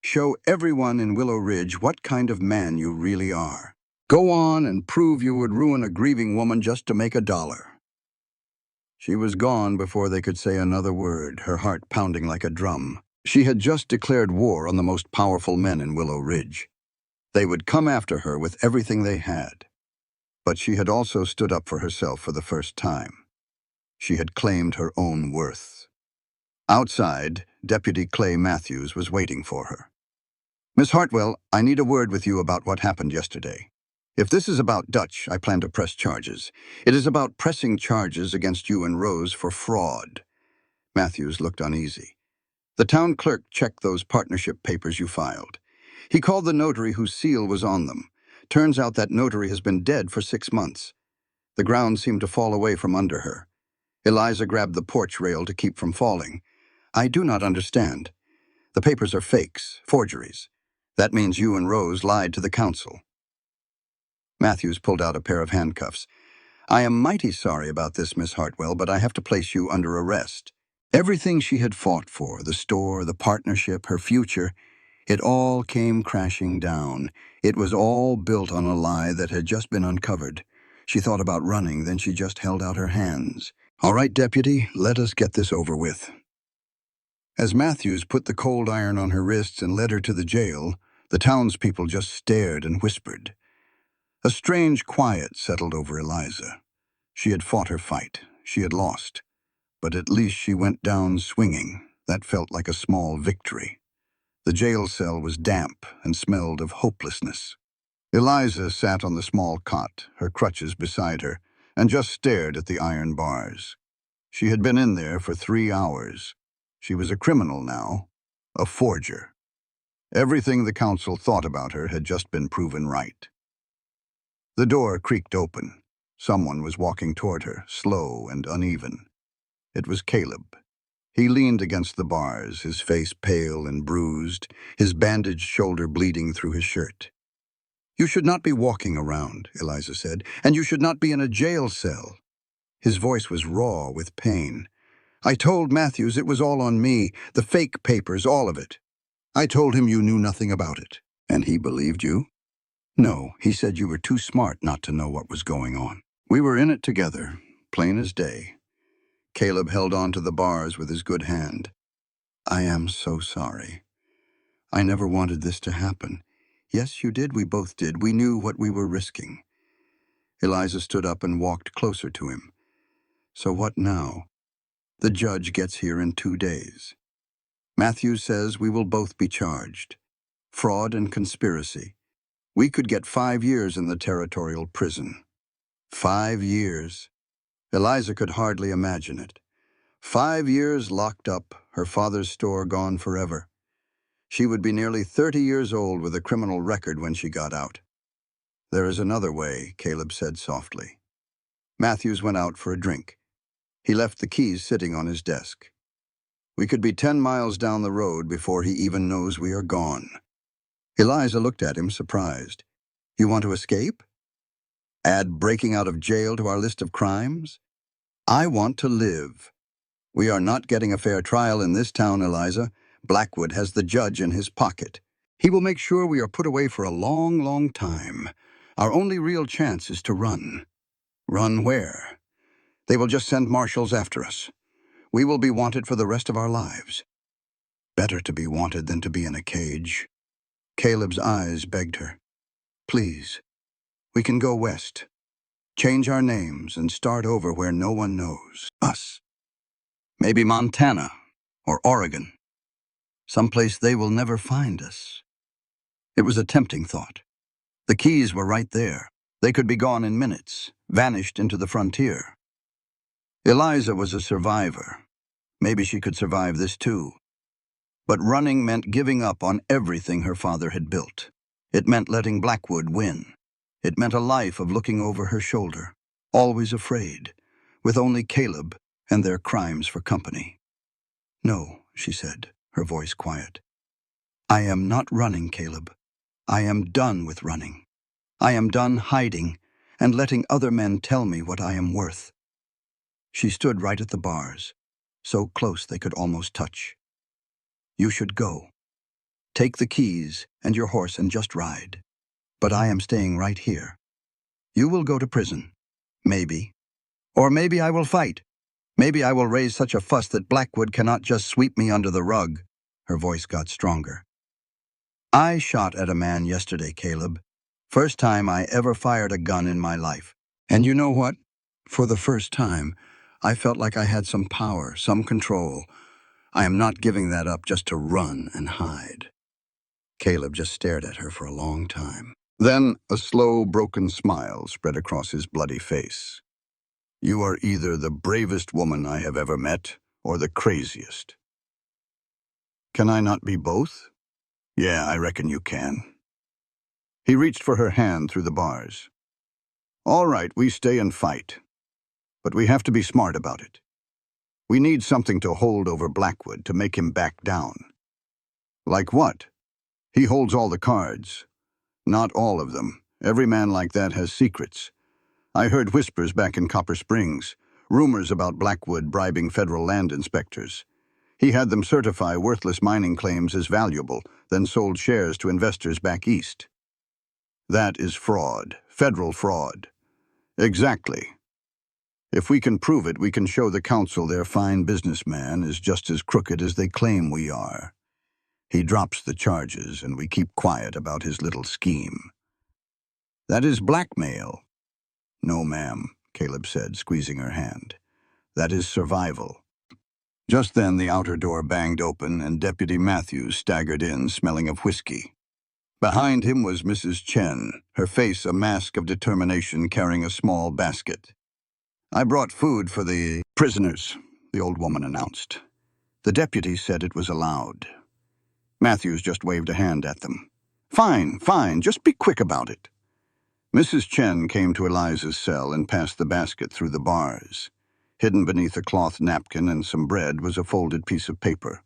Show everyone in Willow Ridge what kind of man you really are. Go on and prove you would ruin a grieving woman just to make $1. She was gone before they could say another word, her heart pounding like a drum. She had just declared war on the most powerful men in Willow Ridge. They would come after her with everything they had. But she had also stood up for herself for the first time. She had claimed her own worth. Outside, Deputy Clay Matthews was waiting for her. Miss Hartwell, I need a word with you about what happened yesterday. If this is about Dutch, I plan to press charges. It is about pressing charges against you and Rose for fraud. Matthews looked uneasy. The town clerk checked those partnership papers you filed. He called the notary whose seal was on them. Turns out that notary has been dead for 6 months. The ground seemed to fall away from under her. Eliza grabbed the porch rail to keep from falling. I do not understand. The papers are fakes, forgeries. That means you and Rose lied to the council. Matthews pulled out a pair of handcuffs. I am mighty sorry about this, Miss Hartwell, but I have to place you under arrest. Everything she had fought for, the store, the partnership, her future, it all came crashing down. It was all built on a lie that had just been uncovered. She thought about running, then she just held out her hands. All right, Deputy, let us get this over with. As Matthews put the cold iron on her wrists and led her to the jail, the townspeople just stared and whispered. A strange quiet settled over Eliza. She had fought her fight. She had lost. But at least she went down swinging. That felt like a small victory. The jail cell was damp and smelled of hopelessness. Eliza sat on the small cot, her crutches beside her, and just stared at the iron bars. She had been in there for 3 hours. She was a criminal now, a forger. Everything the council thought about her had just been proven right. The door creaked open. Someone was walking toward her, slow and uneven. It was Caleb. He leaned against the bars, his face pale and bruised, his bandaged shoulder bleeding through his shirt. You should not be walking around, Eliza said, and you should not be in a jail cell. His voice was raw with pain. I told Matthews it was all on me, the fake papers, all of it. I told him you knew nothing about it. And he believed you? No, he said you were too smart not to know what was going on. We were in it together, plain as day. Caleb held on to the bars with his good hand. I am so sorry. I never wanted this to happen. Yes, you did, we both did. We knew what we were risking. Eliza stood up and walked closer to him. So what now? The judge gets here in 2 days. Matthews says we will both be charged. Fraud and conspiracy. We could get 5 years in the territorial prison. 5 years. Eliza could hardly imagine it. 5 years locked up, her father's store gone forever. She would be nearly 30 years old with a criminal record when she got out. There is another way, Caleb said softly. Matthews went out for a drink. He left the keys sitting on his desk. We could be 10 miles down the road before he even knows we are gone. Eliza looked at him, surprised. You want to escape? Add breaking out of jail to our list of crimes? I want to live. We are not getting a fair trial in this town, Eliza. Blackwood has the judge in his pocket. He will make sure we are put away for a long, long time. Our only real chance is to run. Run where? They will just send marshals after us. We will be wanted for the rest of our lives. Better to be wanted than to be in a cage. Caleb's eyes begged her. Please, we can go west. Change our names and start over where no one knows us. Maybe Montana or Oregon, someplace they will never find us. It was a tempting thought. The keys were right there. They could be gone in minutes, vanished into the frontier. Eliza was a survivor. Maybe she could survive this too. But running meant giving up on everything her father had built. It meant letting Blackwood win. It meant a life of looking over her shoulder, always afraid, with only Caleb and their crimes for company. "No," she said, her voice quiet. "I am not running, Caleb. I am done with running. I am done hiding and letting other men tell me what I am worth." She stood right at the bars, so close they could almost touch. "You should go. Take the keys and your horse and just ride. But I am staying right here. You will go to prison. Maybe. Or maybe I will fight. Maybe I will raise such a fuss that Blackwood cannot just sweep me under the rug." Her voice got stronger. "I shot at a man yesterday, Caleb. First time I ever fired a gun in my life. And you know what? For the first time, I felt like I had some power, some control. I am not giving that up just to run and hide." Caleb just stared at her for a long time. Then a slow, broken smile spread across his bloody face. "You are either the bravest woman I have ever met, or the craziest." "Can I not be both?" "Yeah, I reckon you can." He reached for her hand through the bars. "All right, we stay and fight. But we have to be smart about it. We need something to hold over Blackwood to make him back down." "Like what?" "He holds all the cards." "Not all of them. Every man like that has secrets. I heard whispers back in Copper Springs, rumors about Blackwood bribing federal land inspectors. He had them certify worthless mining claims as valuable, then sold shares to investors back east." "That is fraud, federal fraud." "Exactly. If we can prove it, we can show the council their fine businessman is just as crooked as they claim we are. He drops the charges, and we keep quiet about his little scheme." "That is blackmail." "No, ma'am," Caleb said, squeezing her hand. "That is survival." Just then the outer door banged open, and Deputy Matthews staggered in, smelling of whiskey. Behind him was Mrs. Chen, her face a mask of determination, carrying a small basket. "I brought food for the prisoners," the old woman announced. The deputy said it was allowed. Matthews just waved a hand at them. "Fine, fine, just be quick about it." Mrs. Chen came to Eliza's cell and passed the basket through the bars. Hidden beneath a cloth napkin and some bread was a folded piece of paper.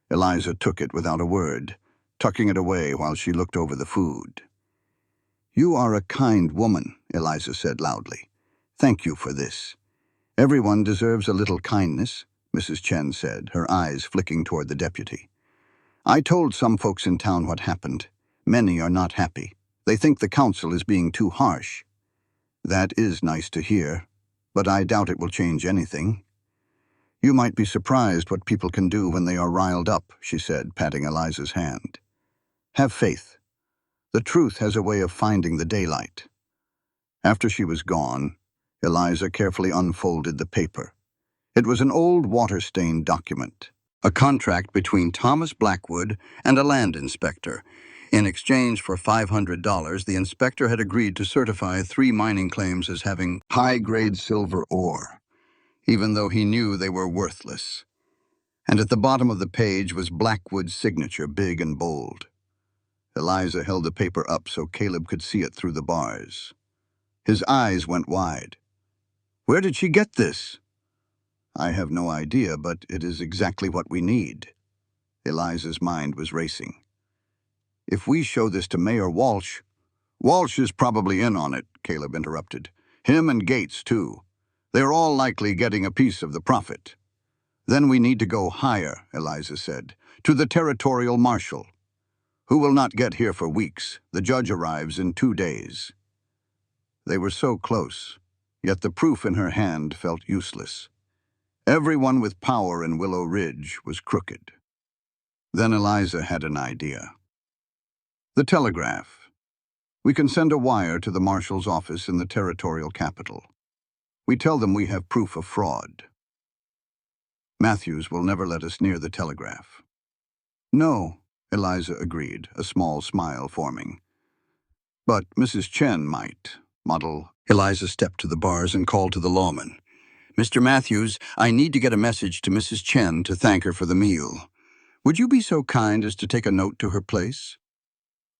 Eliza took it without a word, tucking it away while she looked over the food. "You are a kind woman," Eliza said loudly. "Thank you for this." "Everyone deserves a little kindness," Mrs. Chen said, her eyes flicking toward the deputy. "I told some folks in town what happened. Many are not happy. They think the council is being too harsh." "That is nice to hear, but I doubt it will change anything." "You might be surprised what people can do when they are riled up," she said, patting Eliza's hand. "Have faith. The truth has a way of finding the daylight." After she was gone, Eliza carefully unfolded the paper. It was an old water-stained document, a contract between Thomas Blackwood and a land inspector. In exchange for $500, the inspector had agreed to certify 3 mining claims as having high-grade silver ore, even though he knew they were worthless. And at the bottom of the page was Blackwood's signature, big and bold. Eliza held the paper up so Caleb could see it through the bars. His eyes went wide. "Where did she get this?" "I have no idea, but it is exactly what we need." Eliza's mind was racing. "If we show this to Mayor Walsh—" "Walsh is probably in on it," Caleb interrupted. "Him and Gates, too. They're all likely getting a piece of the profit." "Then we need to go higher," Eliza said, "to the territorial marshal, who will not get here for weeks. The judge arrives in 2 days." They were so close, yet the proof in her hand felt useless. Everyone with power in Willow Ridge was crooked. Then Eliza had an idea. The telegraph. We can send a wire to the marshal's office in the territorial capital. We tell them we have proof of fraud. Matthews will never let us near the telegraph. No, Eliza agreed, a small smile forming. But Mrs. Chen might. Eliza stepped to the bars and called to the lawman. Mr. Matthews, I need to get a message to Mrs. Chen to thank her for the meal. Would you be so kind as to take a note to her place?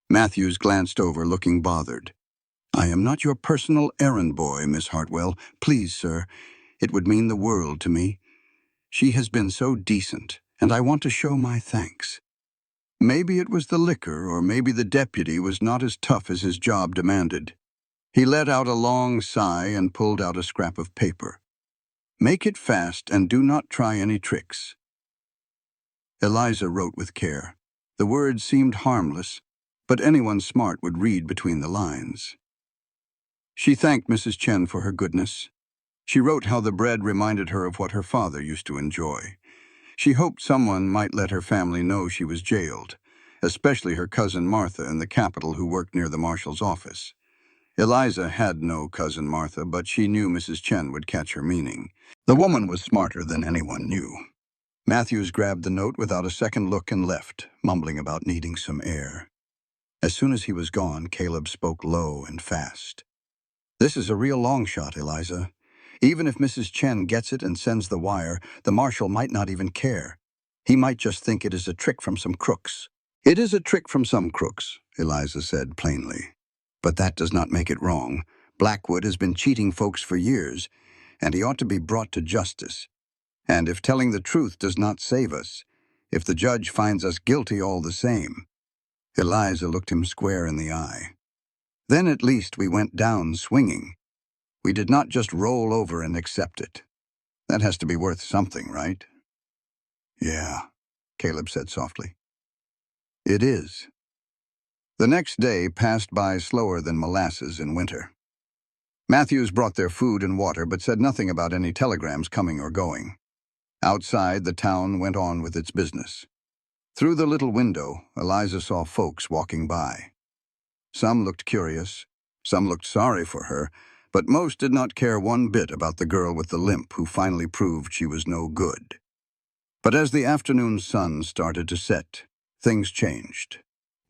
Matthews glanced over, looking bothered. I am not your personal errand boy, Miss Hartwell. Please, sir. It would mean the world to me. She has been so decent, and I want to show my thanks. Maybe it was the liquor, or maybe the deputy was not as tough as his job demanded. He let out a long sigh and pulled out a scrap of paper. Make it fast and do not try any tricks. Eliza wrote with care. The words seemed harmless, but anyone smart would read between the lines. She thanked Mrs. Chen for her goodness. She wrote how the bread reminded her of what her father used to enjoy. She hoped someone might let her family know she was jailed, especially her cousin Martha in the capital who worked near the marshal's office. Eliza had no cousin Martha, but she knew Mrs. Chen would catch her meaning. The woman was smarter than anyone knew. Matthews grabbed the note without a second look and left, mumbling about needing some air. As soon as he was gone, Caleb spoke low and fast. This is a real long shot, Eliza. Even if Mrs. Chen gets it and sends the wire, the marshal might not even care. He might just think it is a trick from some crooks. It is a trick from some crooks, Eliza said plainly. But that does not make it wrong. Blackwood has been cheating folks for years, and he ought to be brought to justice. And if telling the truth does not save us, if the judge finds us guilty all the same. Eliza looked him square in the eye. Then at least we went down swinging. We did not just roll over and accept it. That has to be worth something, right? Yeah, Caleb said softly. It is. The next day passed by slower than molasses in winter. Matthews brought their food and water but said nothing about any telegrams coming or going. Outside, the town went on with its business. Through the little window, Eliza saw folks walking by. Some looked curious, some looked sorry for her, but most did not care one bit about the girl with the limp who finally proved she was no good. But as the afternoon sun started to set, things changed.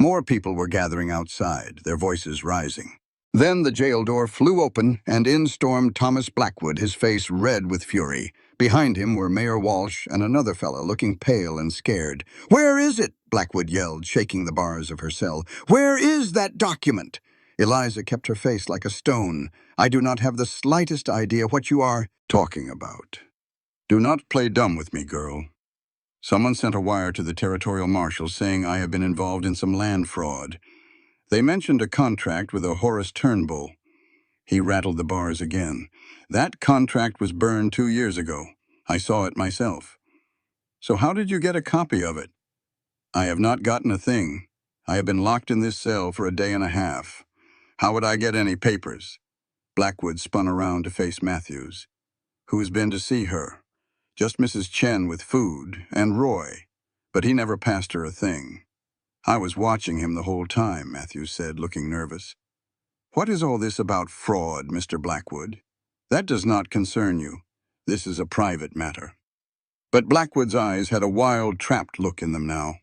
More people were gathering outside, their voices rising. Then the jail door flew open, and in stormed Thomas Blackwood, his face red with fury. Behind him were Mayor Walsh and another fellow looking pale and scared. "Where is it?" Blackwood yelled, shaking the bars of her cell. "Where is that document?" Eliza kept her face like a stone. "I do not have the slightest idea what you are talking about. Do not play dumb with me, girl. Someone sent a wire to the territorial marshal saying I have been involved in some land fraud. They mentioned a contract with a Horace Turnbull." He rattled the bars again. "That contract was burned 2 years ago. I saw it myself. So how did you get a copy of it?" "I have not gotten a thing. I have been locked in this cell for a day and a half. How would I get any papers?" Blackwood spun around to face Matthews. "Who's been to see her?" "Just Mrs. Chen with food, and Roy. But he never passed her a thing." "I was watching him the whole time," Matthews said, looking nervous. "What is all this about fraud, Mr. Blackwood? That does not concern you. This is a private matter." But Blackwood's eyes had a wild, trapped look in them now.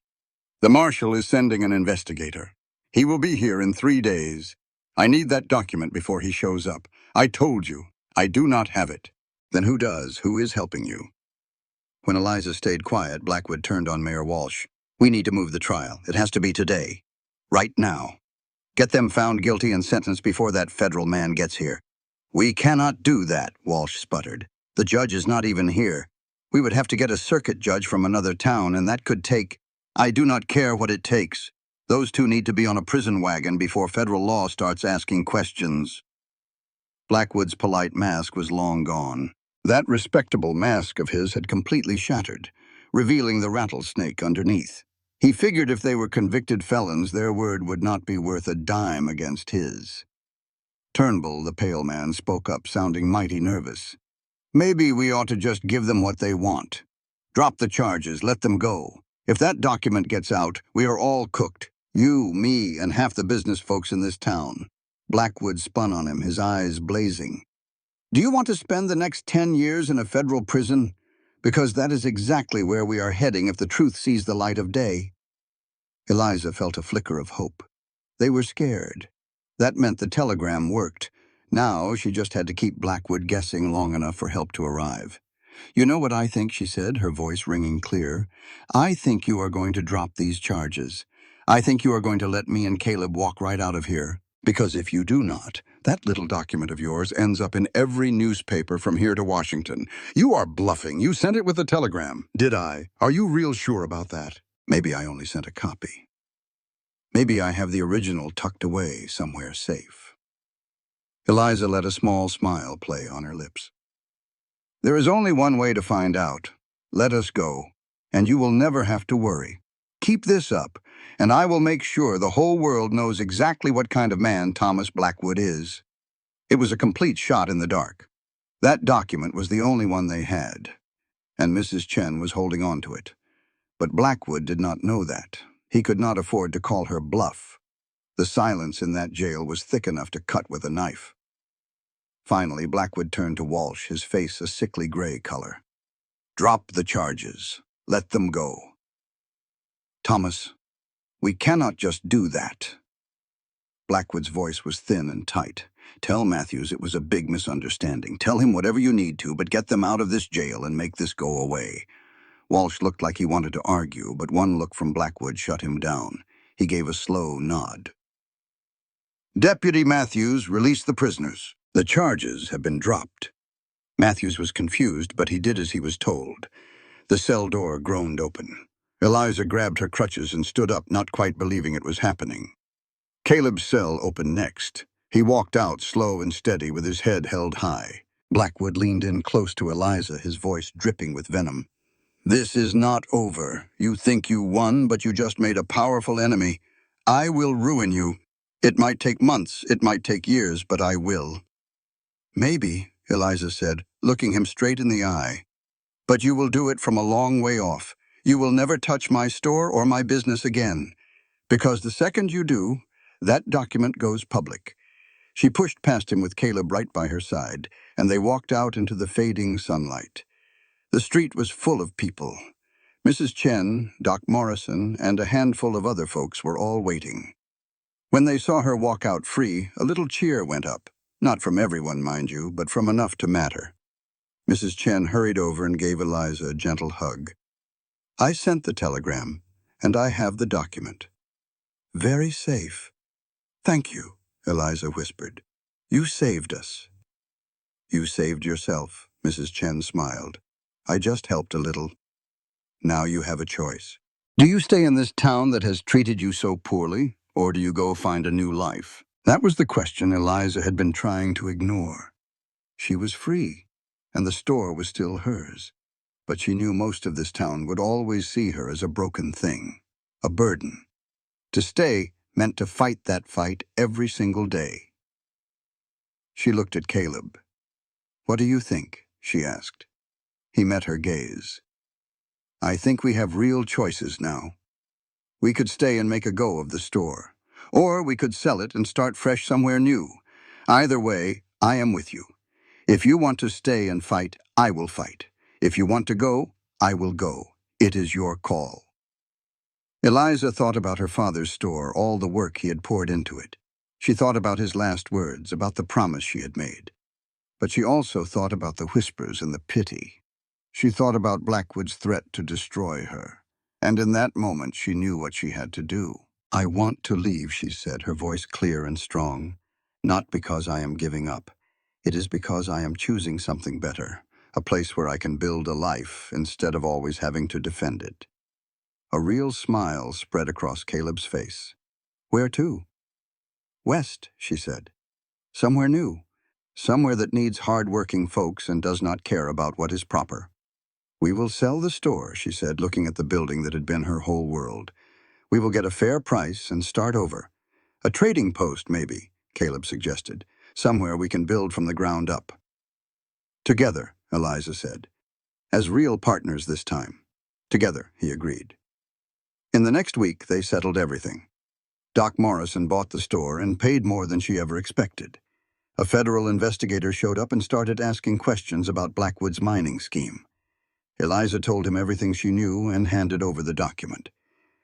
"The marshal is sending an investigator. He will be here in 3 days. I need that document before he shows up. I told you, I do not have it." "Then who does? Who is helping you?" When Eliza stayed quiet, Blackwood turned on Mayor Walsh. "We need to move the trial. It has to be today. Right now. Get them found guilty and sentenced before that federal man gets here." "We cannot do that," Walsh sputtered. "The judge is not even here. We would have to get a circuit judge from another town, and that could take—" "I do not care what it takes. Those two need to be on a prison wagon before federal law starts asking questions." Blackwood's polite mask was long gone. That respectable mask of his had completely shattered, revealing the rattlesnake underneath. He figured if they were convicted felons, their word would not be worth a dime against his. Turnbull, the pale man, spoke up, sounding mighty nervous. "Maybe we ought to just give them what they want. Drop the charges, let them go. If that document gets out, we are all cooked. You, me, and half the business folks in this town. Blackwood spun on him, his eyes blazing. Do you want to spend the next 10 years in a federal prison? Because that is exactly where we are heading if the truth sees the light of day. Eliza felt a flicker of hope. They were scared. That meant the telegram worked. Now she just had to keep Blackwood guessing long enough for help to arrive. You know what I think, she said, her voice ringing clear. I think you are going to drop these charges. I think you are going to let me and Caleb walk right out of here. Because if you do not, that little document of yours ends up in every newspaper from here to Washington. You are bluffing. You sent it with a telegram. Did I? Are you real sure about that? Maybe I only sent a copy. Maybe I have the original tucked away somewhere safe. Eliza let a small smile play on her lips. There is only one way to find out. Let us go, and you will never have to worry. Keep this up, and I will make sure the whole world knows exactly what kind of man Thomas Blackwood is. It was a complete shot in the dark. That document was the only one they had, and Mrs. Chen was holding on to it. But Blackwood did not know that. He could not afford to call her bluff. The silence in that jail was thick enough to cut with a knife. Finally, Blackwood turned to Walsh, his face a sickly gray color. Drop the charges. Let them go. Thomas, we cannot just do that. Blackwood's voice was thin and tight. Tell Matthews it was a big misunderstanding. Tell him whatever you need to, but get them out of this jail and make this go away. Walsh looked like he wanted to argue, but one look from Blackwood shut him down. He gave a slow nod. Deputy Matthews, release the prisoners. The charges have been dropped. Matthews was confused, but he did as he was told. The cell door groaned open. Eliza grabbed her crutches and stood up, not quite believing it was happening. Caleb's cell opened next. He walked out, slow and steady, with his head held high. Blackwood leaned in close to Eliza, his voice dripping with venom. This is not over. You think you won, but you just made a powerful enemy. I will ruin you. It might take months, it might take years, but I will. Maybe, Eliza said, looking him straight in the eye. But you will do it from a long way off. You will never touch my store or my business again. Because the second you do, that document goes public. She pushed past him with Caleb right by her side, and they walked out into the fading sunlight. The street was full of people. Mrs. Chen, Doc Morrison, and a handful of other folks were all waiting. When they saw her walk out free, a little cheer went up. Not from everyone, mind you, but from enough to matter. Mrs. Chen hurried over and gave Eliza a gentle hug. I sent the telegram, and I have the document. Very safe. Thank you, Eliza whispered. You saved us. You saved yourself, Mrs. Chen smiled. I just helped a little. Now you have a choice. Do you stay in this town that has treated you so poorly, or do you go find a new life? That was the question Eliza had been trying to ignore. She was free, and the store was still hers. But she knew most of this town would always see her as a broken thing, a burden. To stay meant to fight that fight every single day. She looked at Caleb. What do you think? She asked. He met her gaze. I think we have real choices now. We could stay and make a go of the store, or we could sell it and start fresh somewhere new. Either way, I am with you. If you want to stay and fight, I will fight. If you want to go, I will go. It is your call. Eliza thought about her father's store, all the work he had poured into it. She thought about his last words, about the promise she had made. But she also thought about the whispers and the pity. She thought about Blackwood's threat to destroy her. And in that moment, she knew what she had to do. I want to leave, she said, her voice clear and strong. Not because I am giving up. It is because I am choosing something better, a place where I can build a life instead of always having to defend it. A real smile spread across Caleb's face. Where to? West, she said. Somewhere new. Somewhere that needs hard-working folks and does not care about what is proper. We will sell the store, she said, looking at the building that had been her whole world. We will get a fair price and start over. A trading post, maybe, Caleb suggested. Somewhere we can build from the ground up. Together, Eliza said. As real partners this time. Together, he agreed. In the next week, they settled everything. Doc Morrison bought the store and paid more than she ever expected. A federal investigator showed up and started asking questions about Blackwood's mining scheme. Eliza told him everything she knew and handed over the document.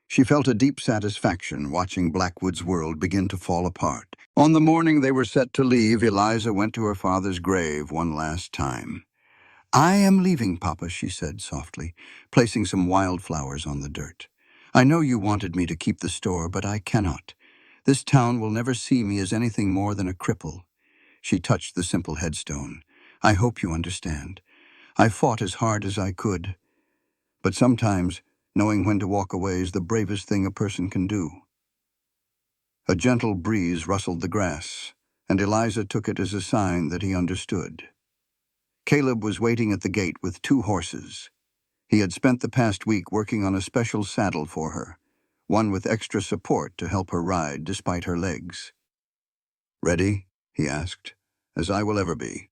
She felt a deep satisfaction watching Blackwood's world begin to fall apart. On the morning they were set to leave, Eliza went to her father's grave one last time. "I am leaving, Papa," she said softly, placing some wildflowers on the dirt. "I know you wanted me to keep the store, but I cannot. This town will never see me as anything more than a cripple." She touched the simple headstone. "I hope you understand. I fought as hard as I could. But sometimes, knowing when to walk away is the bravest thing a person can do." A gentle breeze rustled the grass, and Eliza took it as a sign that he understood. Caleb was waiting at the gate with 2 horses. He had spent the past week working on a special saddle for her, one with extra support to help her ride despite her legs. "Ready?" he asked. "As I will ever be."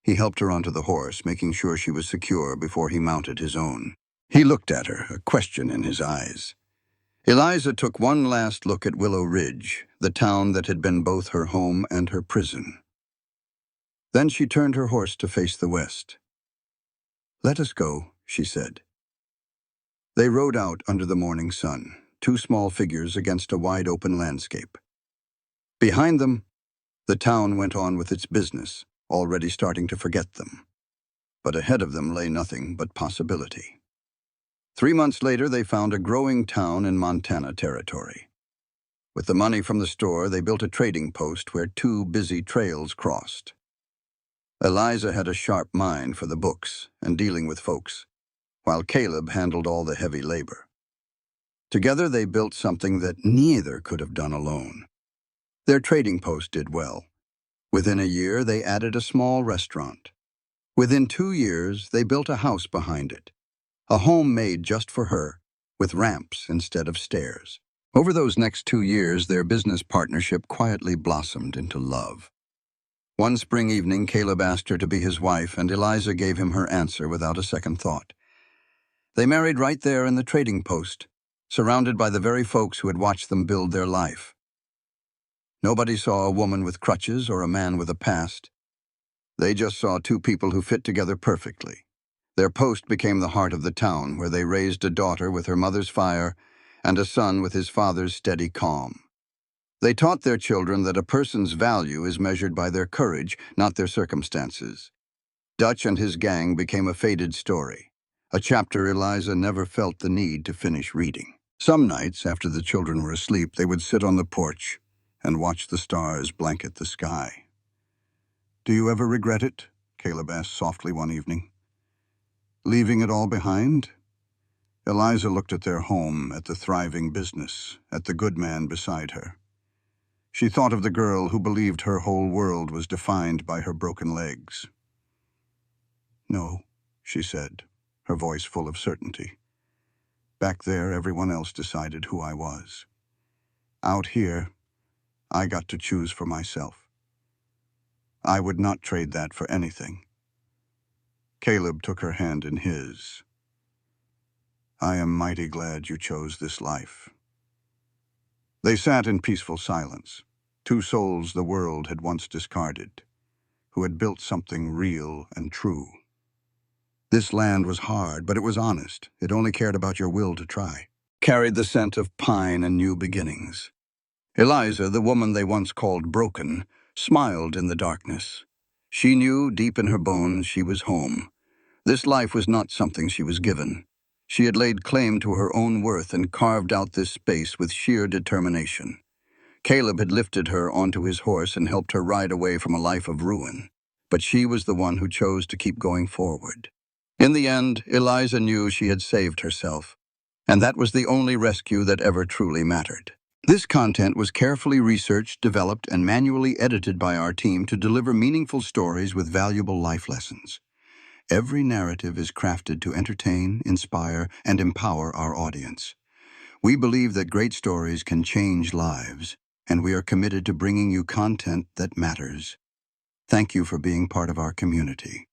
He helped her onto the horse, making sure she was secure before he mounted his own. He looked at her, a question in his eyes. Eliza took one last look at Willow Ridge, the town that had been both her home and her prison. Then she turned her horse to face the west. "Let us go," she said. They rode out under the morning sun, 2 small figures against a wide-open landscape. Behind them, the town went on with its business, already starting to forget them. But ahead of them lay nothing but possibility. 3 months later, they found a growing town in Montana Territory. With the money from the store, they built a trading post where 2 busy trails crossed. Eliza had a sharp mind for the books and dealing with folks, while Caleb handled all the heavy labor. Together, they built something that neither could have done alone. Their trading post did well. Within a year, they added a small restaurant. Within 2 years, they built a house behind it, a home made just for her, with ramps instead of stairs. Over those next 2 years, their business partnership quietly blossomed into love. One spring evening, Caleb asked her to be his wife, and Eliza gave him her answer without a second thought. They married right there in the trading post, surrounded by the very folks who had watched them build their life. Nobody saw a woman with crutches or a man with a past. They just saw 2 people who fit together perfectly. Their post became the heart of the town, where they raised a daughter with her mother's fire and a son with his father's steady calm. They taught their children that a person's value is measured by their courage, not their circumstances. Dutch and his gang became a faded story, a chapter Eliza never felt the need to finish reading. Some nights, after the children were asleep, they would sit on the porch and watch the stars blanket the sky. "Do you ever regret it?" Caleb asked softly one evening. "Leaving it all behind?" Eliza looked at their home, at the thriving business, at the good man beside her. She thought of the girl who believed her whole world was defined by her broken legs. "No," she said, her voice full of certainty. "Back there, everyone else decided who I was. Out here, I got to choose for myself. I would not trade that for anything." Caleb took her hand in his. "I am mighty glad you chose this life." They sat in peaceful silence, 2 souls the world had once discarded, who had built something real and true. This land was hard, but it was honest. It only cared about your will to try. Carried the scent of pine and new beginnings. Eliza, the woman they once called broken, smiled in the darkness. She knew deep in her bones she was home. This life was not something she was given. She had laid claim to her own worth and carved out this space with sheer determination. Caleb had lifted her onto his horse and helped her ride away from a life of ruin. But she was the one who chose to keep going forward. In the end, Eliza knew she had saved herself, and that was the only rescue that ever truly mattered. This content was carefully researched, developed, and manually edited by our team to deliver meaningful stories with valuable life lessons. Every narrative is crafted to entertain, inspire, and empower our audience. We believe that great stories can change lives, and we are committed to bringing you content that matters. Thank you for being part of our community.